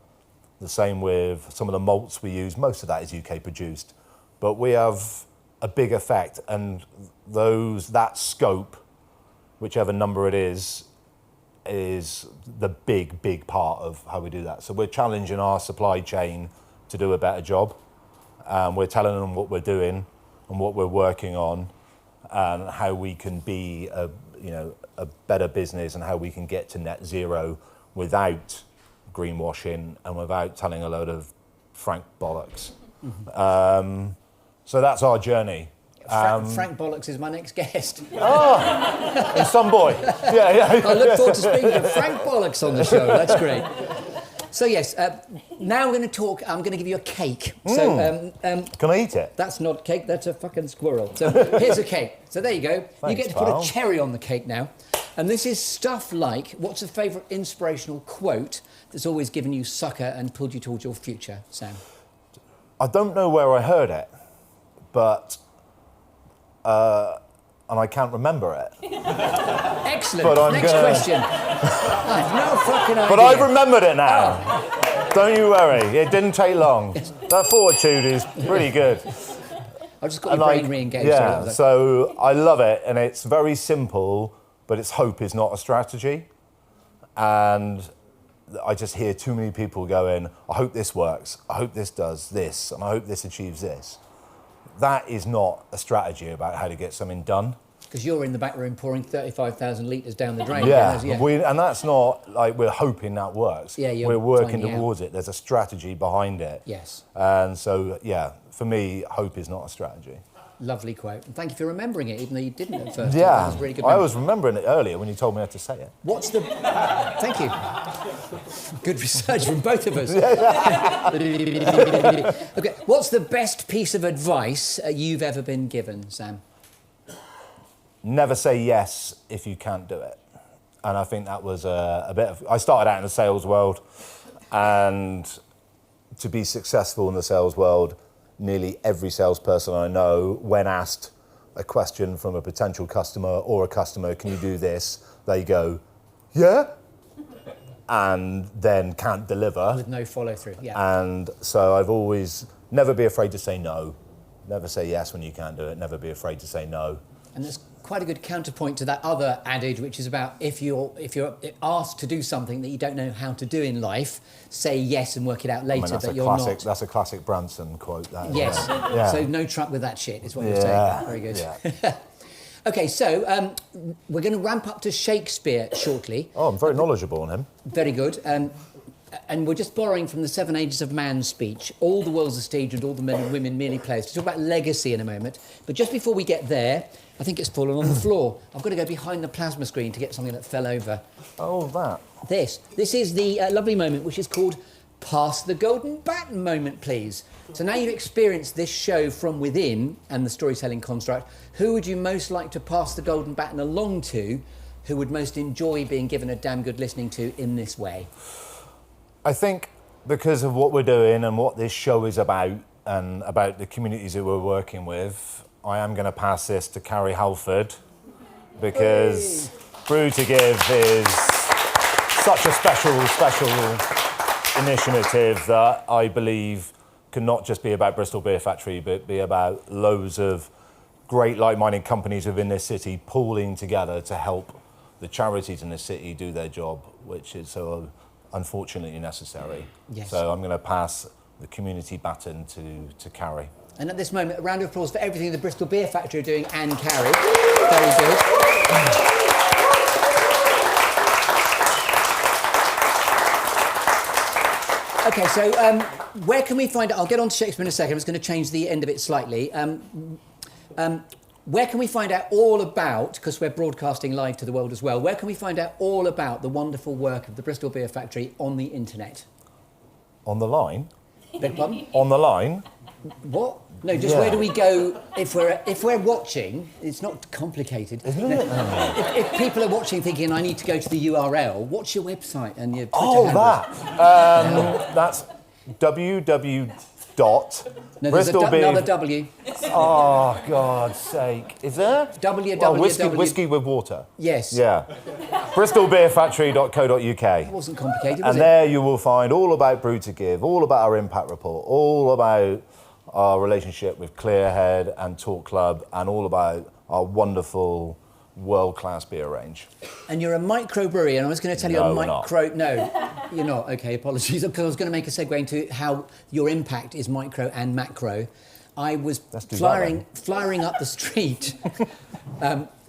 the same with some of the malts we use, most of that is UK produced. But we have a big effect, and that scope, whichever number it is the big part of how we do that. So we're challenging our supply chain to do a better job. We're telling them what we're doing and what we're working on and how we can be a better business and how we can get to net zero without greenwashing and without telling a load of Frank Bollocks. So that's our journey. Frank Bollocks is my next guest. And some boy. Yeah. I look forward to speaking to Frank Bollocks on the show. That's great. So yes, now we're going to talk. I'm going to give you a cake. So Can I eat it? that's not cake. That's a fucking squirrel. So here's a cake. So there you go. You Thanks, get to put pal. a cherry on the cake now. And this is stuff like, what's a favourite inspirational quote that's always given you succor and pulled you towards your future, Sam? I don't know where I heard it, but and I can't remember it. Excellent. But I'm Next gonna- question. I've no fucking idea. But I've remembered it now. Don't you worry. It didn't take long. That fortitude is pretty good. I just got your brain re-engaged. Yeah, so I love it, and it's very simple, but it's hope is not a strategy. And I just hear too many people going, I hope this works, I hope this does this, and I hope this achieves this. That is not a strategy about how to get something done. Because you're in the back room pouring 35,000 litres down the drain. Yeah, Yeah. and that's not like we're hoping that works. Yeah, you're we're working finding towards it. There's a strategy behind it. Yes. And so, yeah, for me, hope is not a strategy. Lovely quote. And thank you for remembering it, even though you didn't at first. Yeah, That was really good. I memory. was remembering it earlier when you told me how to say it. What's the... Thank you. Good research from both of us. Okay, what's the best piece of advice you've ever been given, Sam? Never say yes if you can't do it. And I think that was a bit of... I started out in the sales world, and to be successful in the sales world, nearly every salesperson I know, when asked a question from a potential customer or a customer, can you do this? They go, yeah, and then can't deliver. With no follow-through, yeah. And so I've always, never be afraid to say no. Never say yes when you can't do it. Never be afraid to say no. And there's quite a good counterpoint to that other adage, which is about if you're asked to do something that you don't know how to do in life, say yes and work it out later. That's but a you're classic. not. That's a classic Branson quote. That is. Yes. Yeah. So no truck with that shit is what you're Yeah. saying. Very good. Yeah. Okay, so we're going to ramp up to Shakespeare shortly. Oh, I'm very knowledgeable on him. Very good. And we're just borrowing from the 7 Ages of Man speech. All the world's a stage and all the men and women merely players. To talk about legacy in a moment. But just before we get there, I think it's fallen on the floor. I've got to go behind the plasma screen to get something that fell over. Oh, that. This is the lovely moment, which is called Pass the Golden Baton moment, please. So now you've experienced this show from within and the storytelling construct, who would you most like to pass the golden baton along to? Who would most enjoy being given a damn good listening to in this way? I think because of what we're doing and what this show is about and about the communities that we're working with, I am going to pass this to Carrie Halford because Brew to Give is such a special initiative that I believe can not just be about Bristol Beer Factory, but be about loads of great like-minded companies within this city pooling together to help the charities in the city do their job, which is so unfortunately necessary. Yes. So I'm going to pass the community baton to Carrie. And at this moment, a round of applause for everything the Bristol Beer Factory are doing and Carrie. Very good. Okay, so where can we find out? I'll get on to Shakespeare in a second. I'm just going to change the end of it slightly. Where can we find out all about, because we're broadcasting live to the world as well, where can we find out all about the wonderful work of the Bristol Beer Factory on the internet? On the line? Beg pardon? On the line? What? No, just Yeah. where do we go if we're watching? It's not complicated. Isn't it? If people are watching thinking, I need to go to the URL, what's your website and your Twitter Oh, handles? that. That's www. No, there's another W. Oh, God's sake. Is there? www. Well, whiskey with water. Yes. Yeah. bristolbeerfactory.co.uk. It wasn't complicated, was And it? there you will find all about Brew to Give, all about our impact report, all about our relationship with Clearhead and Talk Club, and all about our wonderful world-class beer range. And you're a microbrewery, and I was going to tell you No, a we're not. micro... No, you're not. OK, apologies. Because I was going to make a segue into how your impact is micro and macro. I was Let's do flying up the street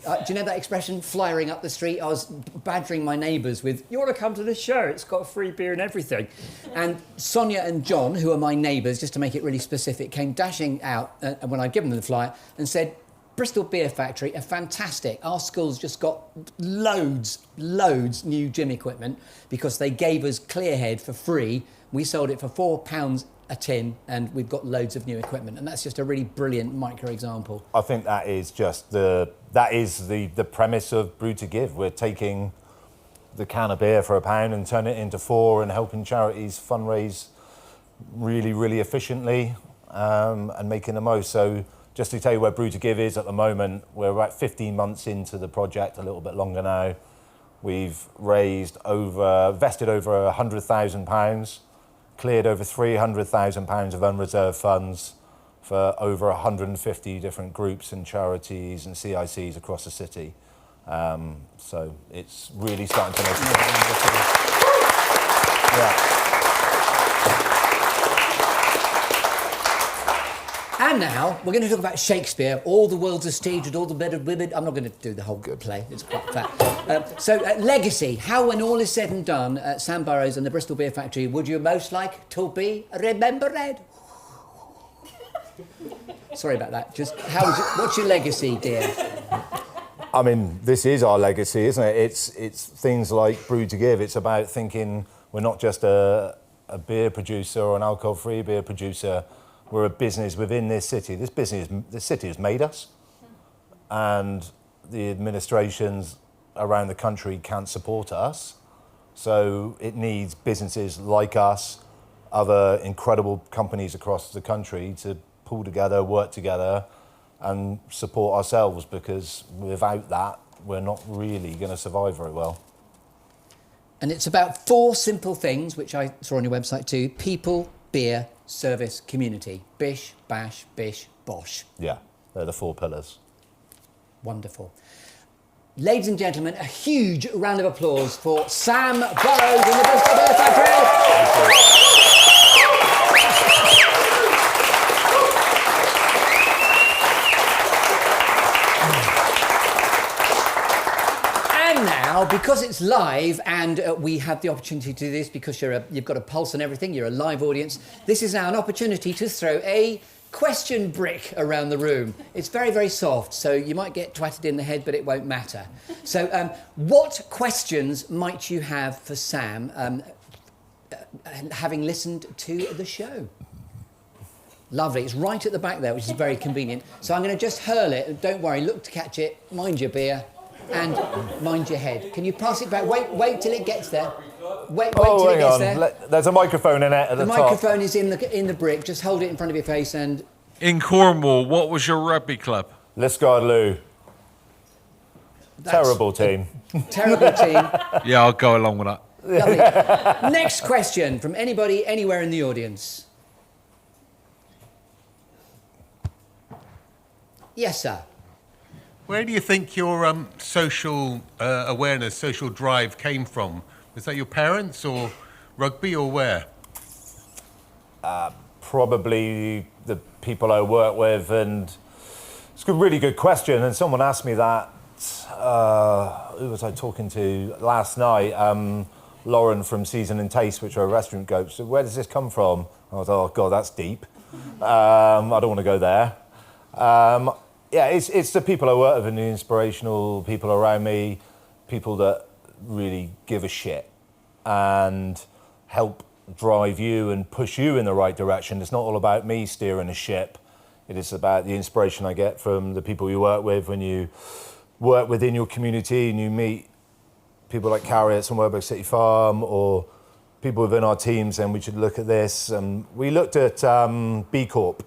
Do you know that expression, flyering up the street? I was badgering my neighbours with, you want to come to the show? It's got free beer and everything. And Sonia and John, who are my neighbours, just to make it really specific, came dashing out when I'd given them the flyer and said, Bristol Beer Factory are fantastic. Our school's just got loads new gym equipment because they gave us Clearhead for free. We sold it for £4 a tin, and we've got loads of new equipment, and that's just a really brilliant micro example. I think that is just the premise of Brew to Give. We're taking the can of beer for £1 and turning it into £4 and helping charities fundraise really efficiently and making the most. So just to tell you where Brew to Give is at the moment, we're about 15 months into the project, a little bit longer now. We've vested over £100,000, cleared over £300,000 of unreserved funds for over 150 different groups and charities and CICs across the city. So it's really starting to make a difference. Yeah. And now we're going to talk about Shakespeare, all the world's a stage with all the better women. I'm not going to do the whole good play, it's quite fat. So legacy, how when all is said and done, Sam Burrows and the Bristol Beer Factory, would you most like to be remembered? Sorry about that, just what's your legacy, dear? I mean, this is our legacy, isn't it? It's things like Brew to Give. It's about thinking we're not just a beer producer or an alcohol-free beer producer. We're a business within this city. This city has made us, and the administrations around the country can't support us. So it needs businesses like us, other incredible companies across the country to pull together, work together, and support ourselves, because without that, we're not really going to survive very well. And it's about 4 simple things, which I saw on your website too: people, beer, service, community. Bish, bash, bish, bosh. Yeah, they're the 4 pillars. Wonderful. Ladies and gentlemen, a huge round of applause for Sam Burrows and the Bristol Beer Factory. Now, because it's live and we have the opportunity to do this because you've got a pulse and everything, you're a live audience, this is now an opportunity to throw a question brick around the room. It's very soft, so you might get twatted in the head, but it won't matter. So what questions might you have for Sam, having listened to the show? Lovely, it's right at the back there, which is very convenient. So I'm going to just hurl it, don't worry, look to catch it, mind your beer. And mind your head. Can you pass it back? Wait till it gets there. Wait till it gets there. There's a microphone in it at the top. The microphone is in the brick. Just hold it in front of your face and... In Cornwall, what was your rugby club? Liscard Terrible team. Terrible team. Yeah, I'll go along with that. Lovely. Next question from anybody, anywhere in the audience. Yes, sir. Where do you think your social awareness, social drive came from? Was that your parents or rugby or where? Probably the people I work with, and it's a really good question. And someone asked me that, who was I talking to last night? Lauren from Season and Taste, which are a restaurant group. So where does this come from? I was, oh God, that's deep. I don't want to go there. Yeah, it's the people I work with and the inspirational people around me, people that really give a shit and help drive you and push you in the right direction. It's not all about me steering a ship. It is about the inspiration I get from the people you work with when you work within your community and you meet people like Carrie at Somewhere By City Farm or people within our teams, and we should look at this. We looked at B Corp.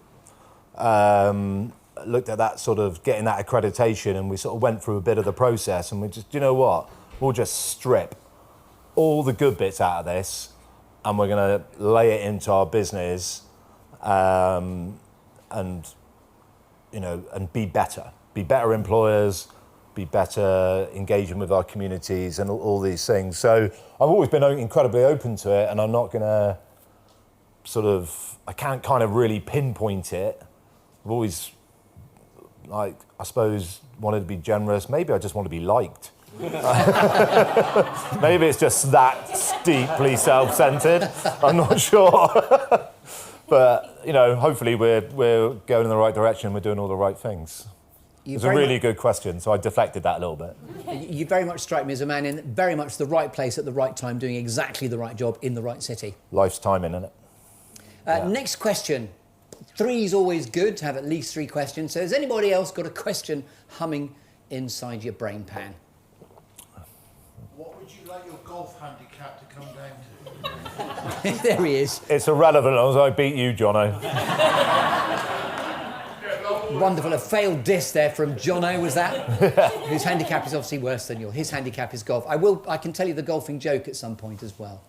Looked at that sort of getting that accreditation, and we sort of went through a bit of the process, and we just, you know what, we'll just strip all the good bits out of this and we're going to lay it into our business and you know, and be better employers, be better engaging with our communities and all these things. So I've always been incredibly open to it, and I'm not going to I can't kind of really pinpoint it. I've always like, I suppose, wanted to be generous. Maybe I just want to be liked. Maybe it's just that deeply self-centered. I'm not sure. But, you know, hopefully we're going in the right direction. We're doing all the right things. It's a really good question, so I deflected that a little bit. You very much strike me as a man in very much the right place at the right time, doing exactly the right job in the right city. Life's timing, isn't it? Next question. 3 is always good to have at least 3 questions. So has anybody else got a question humming inside your brain pan? What would you like your golf handicap to come down to? There he is. It's irrelevant as long as I beat you, Jono. Wonderful. A failed diss there from Jono, was that? Whose handicap is obviously worse than yours. His handicap is golf. I can tell you the golfing joke at some point as well.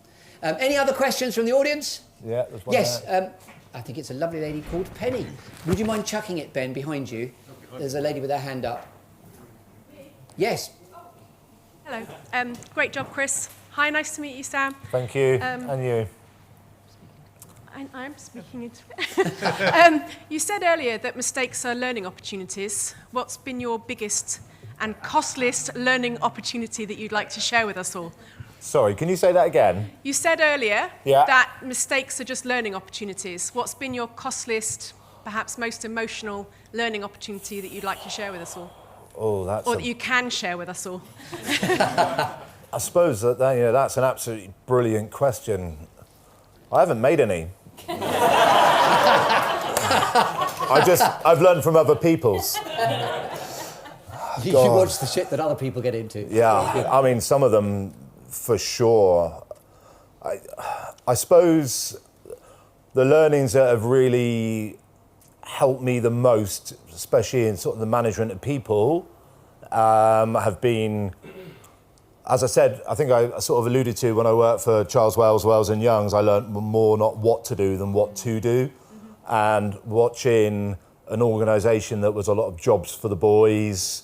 Any other questions from the audience? Yeah, there's one Yes. there. I think it's a lovely lady called Penny. Would you mind chucking it, Ben, behind you? There's a lady with her hand up. Yes. Hello. Great job, Chris. Hi, nice to meet you, Sam. Thank you, and you. I'm speaking into it. You said earlier that mistakes are learning opportunities. What's been your biggest and costliest learning opportunity that you'd like to share with us all? Sorry, can you say that again? You said earlier that mistakes are just learning opportunities. What's been your costliest, perhaps most emotional learning opportunity that you'd like to share with us all? Oh, that's... Or that you can share with us all? I suppose that's an absolutely brilliant question. I haven't made any. I've learned from other people's. You watch the shit that other people get into. Yeah, I mean, some of them for sure. I suppose the learnings that have really helped me the most, especially in sort of the management of people, have been, as I said, I think I sort of alluded to when I worked for Charles Wells and Youngs, I learned more not what to do than what to do. And watching an organisation that was a lot of jobs for the boys,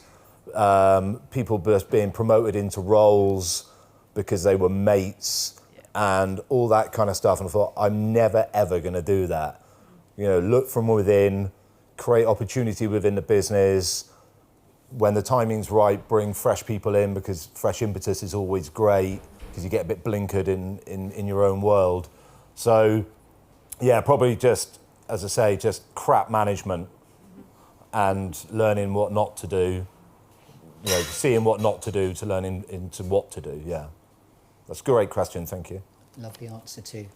people just being promoted into roles because they were mates and all that kind of stuff. And I thought, I'm never, ever going to do that. You know, look from within, create opportunity within the business. When the timing's right, bring fresh people in because fresh impetus is always great because you get a bit blinkered in your own world. So, yeah, probably just, as I say, just crap management and learning what not to do. You know, seeing what not to do to learn into what to do, yeah. That's a great question, thank you. Lovely answer too.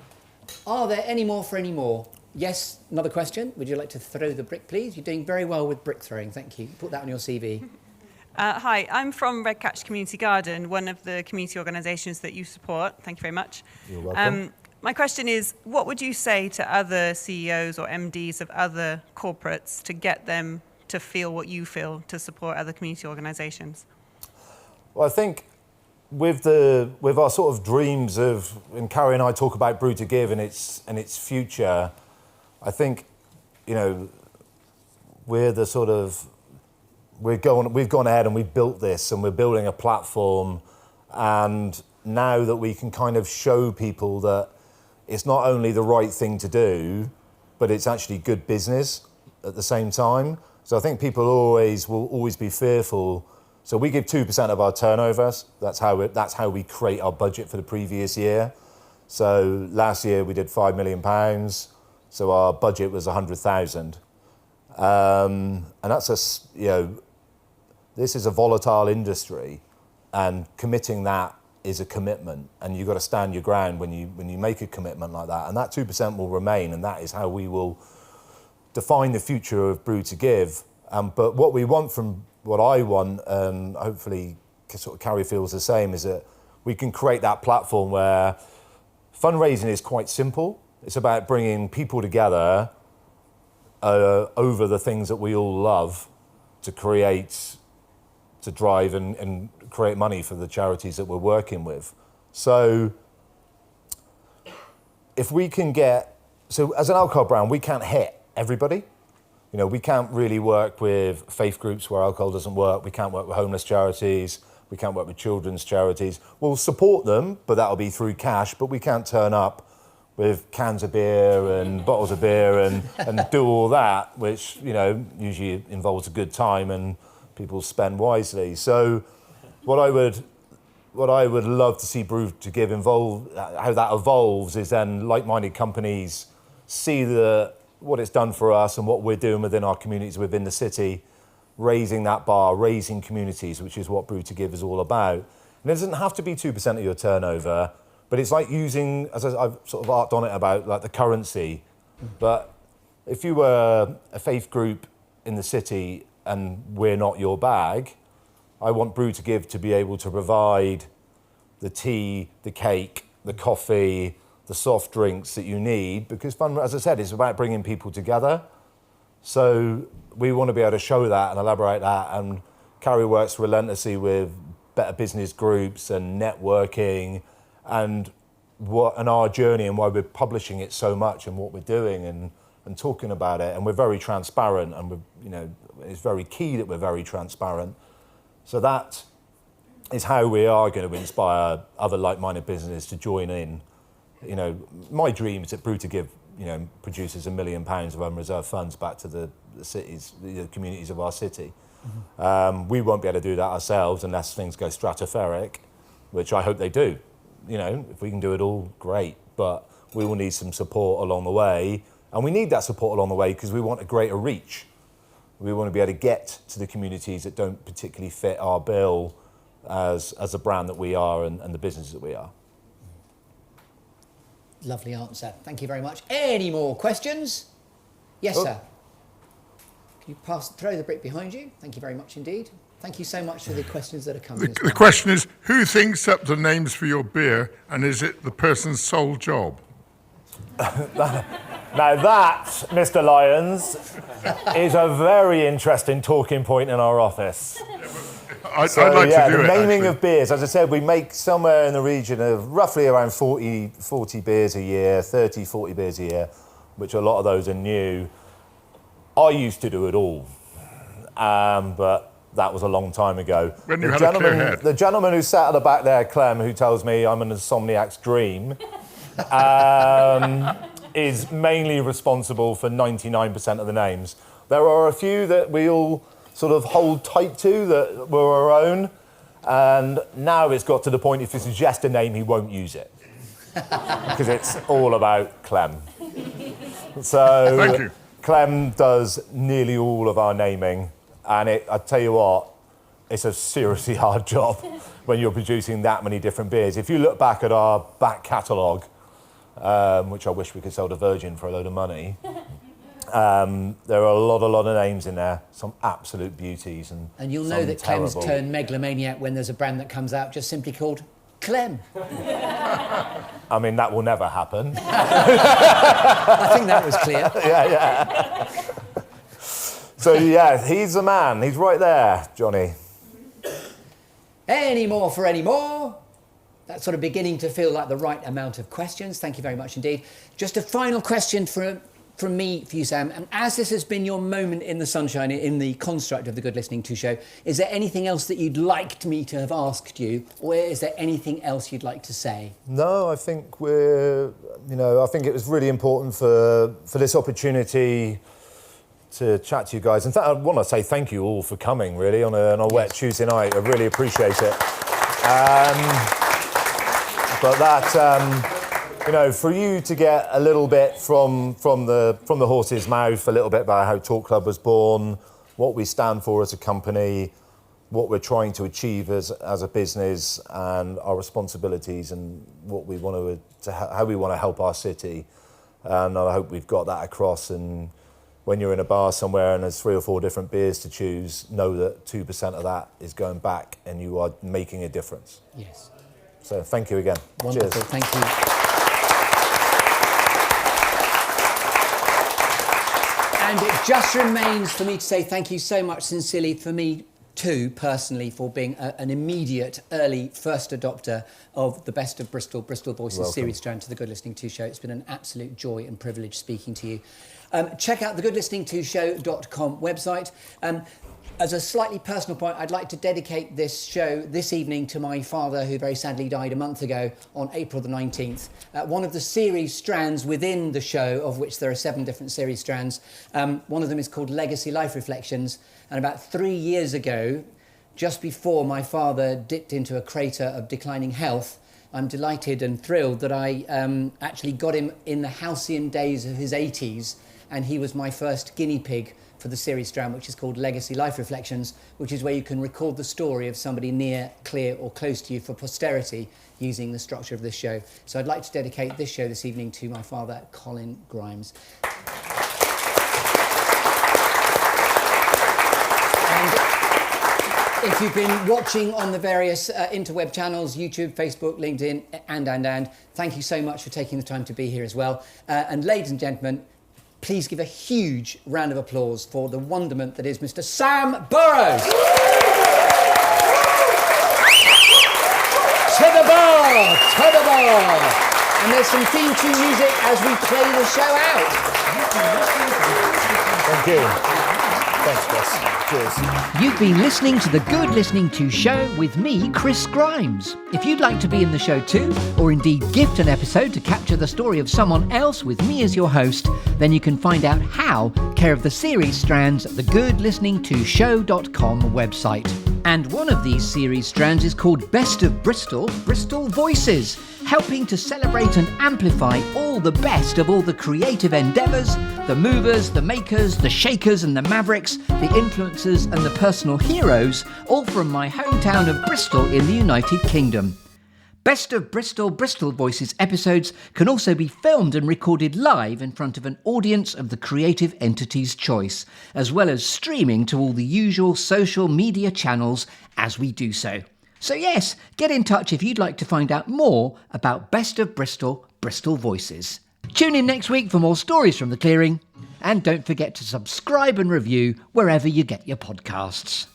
Are there any more for any more? Yes, another question. Would you like to throw the brick, please? You're doing very well with brick throwing, thank you. Put that on your CV. Hi, I'm from Redcatch Community Garden, one of the community organisations that you support. Thank you very much. You're welcome. My question is, what would you say to other CEOs or MDs of other corporates to get them to feel what you feel to support other community organisations? Well, I think with our sort of dreams of, and Carrie and I talk about Brew to Give and its future, I think, you know, we've gone ahead and we've built this and we're building a platform, and now that we can kind of show people that it's not only the right thing to do, but it's actually good business at the same time. So I think people will always be fearful. So we give 2% of our turnovers. That's how we create our budget for the previous year. So last year we did £5 million. So our budget was 100,000. And that's this is a volatile industry, and committing that is a commitment, and you've got to stand your ground when you make a commitment like that. And that 2% will remain, and that is how we will define the future of Brew to Give. But what I want, and hopefully sort of Carrie feels the same, is that we can create that platform where fundraising is quite simple. It's about bringing people together over the things that we all love to drive and create money for the charities that we're working with. So if we can as an alcohol brand, we can't hit everybody. You know, we can't really work with faith groups where alcohol doesn't work. We can't work with homeless charities. We can't work with children's charities. We'll support them, but that'll be through cash, but we can't turn up with cans of beer and bottles of beer and do all that, which, you know, usually involves a good time and people spend wisely. So what I would love to see Brew to Give involve, how that evolves, is then like-minded companies see what it's done for us and what we're doing within our communities within the city, raising that bar, raising communities, which is what Brew to Give is all about. And it doesn't have to be 2% of your turnover, but it's like using, as I've sort of arced on it about, like the currency. But if you were a faith group in the city and we're not your bag, I want Brew to Give to be able to provide the tea, the cake, the coffee, the soft drinks that you need, because fun, as I said, is about bringing people together. So we want to be able to show that and elaborate that, and Carrie works relentlessly with better business groups and networking and our journey and why we're publishing it so much and what we're doing and talking about it. And we're very transparent, and it's very key that we're very transparent. So that is how we are going to inspire other like-minded businesses to join in. You know, my dream is that Brew to Give, produces £1 million of unreserved funds back to the cities, the communities of our city. Mm-hmm. We won't be able to do that ourselves unless things go stratospheric, which I hope they do. If we can do it all, great. But we will need some support along the way. And we need that support along the way because we want a greater reach. We want to be able to get to the communities that don't particularly fit our bill as a brand that we are and the business that we are. Lovely answer. Thank you very much. Any more questions? Yes, sir. Can you throw the brick behind you? Thank you very much indeed. Thank you so much for the questions that are coming. The question is, who thinks up the names for your beer, and is it the person's sole job? Now that, Mr. Lyons, is a very interesting talking point in our office. I'd like to do the it, naming actually. of beers. As I said, we make somewhere in the region of roughly around 40 beers a year, 30, 40 beers a year, which a lot of those are new. I used to do it all, but that was a long time ago. When you had a clear head. The gentleman who sat at the back there, Clem, who tells me I'm an insomniac's dream, is mainly responsible for 99% of the names. There are a few that we all sort of hold tight to that were our own, and now it's got to the point if you suggest a name, he won't use it because it's all about Clem. So Thank you. Clem does nearly all of our naming, and I tell you what, it's a seriously hard job when you're producing that many different beers. If you look back at our back catalogue, which I wish we could sell to Virgin for a load of money, there are a lot of names in there, some absolute beauties. And you'll know that Clem's turned megalomaniac when there's a brand that comes out just simply called Clem. I mean, that will never happen. I think that was clear. Yeah. So, yeah, he's the man. He's right there, Johnny. Any more for any more? That's sort of beginning to feel like the right amount of questions. Thank you very much indeed. Just a final question from me for you, Sam. And as this has been your moment in the sunshine, in the construct of the Good Listening To show, is there anything else that you'd like me to have asked you, or is there anything else you'd like to say? No, I think I think it was really important for this opportunity to chat to you guys. In fact, I want to say thank you all for coming, really, on a wet Tuesday night. I really appreciate it. But that, for you to get a little bit from the horse's mouth, a little bit about how Talk Club was born, what we stand for as a company, what we're trying to achieve as a business, and our responsibilities and what we want how we want to help our city. And I hope we've got that across. And when you're in a bar somewhere and there's 3 or 4 different beers to choose, know that 2% of that is going back and you are making a difference. Yes. So thank you again. Wonderful. Cheers. Thank you. And it just remains for me to say thank you so much sincerely for me too, personally, for being an immediate, early first adopter of the Best of Bristol Voices series strand to the Good Listening To show. It's been an absolute joy and privilege speaking to you. Check out the goodlisteningtoshow.com website. as a slightly personal point, I'd like to dedicate this show this evening to my father, who very sadly died a month ago on April the 19th. One of the series strands within the show, of which there are 7 different series strands, one of them is called Legacy Life Reflections. And about 3 years ago, just before my father dipped into a crater of declining health, I'm delighted and thrilled that I actually got him in the halcyon days of his 80s, and he was my first guinea pig for the series strand, which is called Legacy Life Reflections, which is where you can record the story of somebody near, clear or close to you for posterity using the structure of this show. So I'd like to dedicate this show this evening to my father, Colin Grimes. And if you've been watching on the various interweb channels, YouTube, Facebook, LinkedIn, and, thank you so much for taking the time to be here as well. And ladies and gentlemen, please give a huge round of applause for the wonderment that is Mr. Sam Burrows. To the bar, to the bar. And there's some theme tune music as we play the show out. Thank you. Thanks, Chris. Cheers. You've been listening to The Good Listening To Show with me, Chris Grimes. If you'd like to be in the show too, or indeed gift an episode to capture the story of someone else with me as your host, then you can find out how care of the series strands at the goodlisteningtoshow.com website. And one of these series strands is called Best of Bristol, Bristol Voices, helping to celebrate and amplify all the best of all the creative endeavours, the movers, the makers, the shakers and the mavericks, the influencers and the personal heroes, all from my hometown of Bristol in the United Kingdom. Best of Bristol, Bristol Voices episodes can also be filmed and recorded live in front of an audience of the creative entity's choice, as well as streaming to all the usual social media channels as we do so. So yes, get in touch if you'd like to find out more about Best of Bristol, Bristol Voices. Tune in next week for more stories from the clearing, and don't forget to subscribe and review wherever you get your podcasts.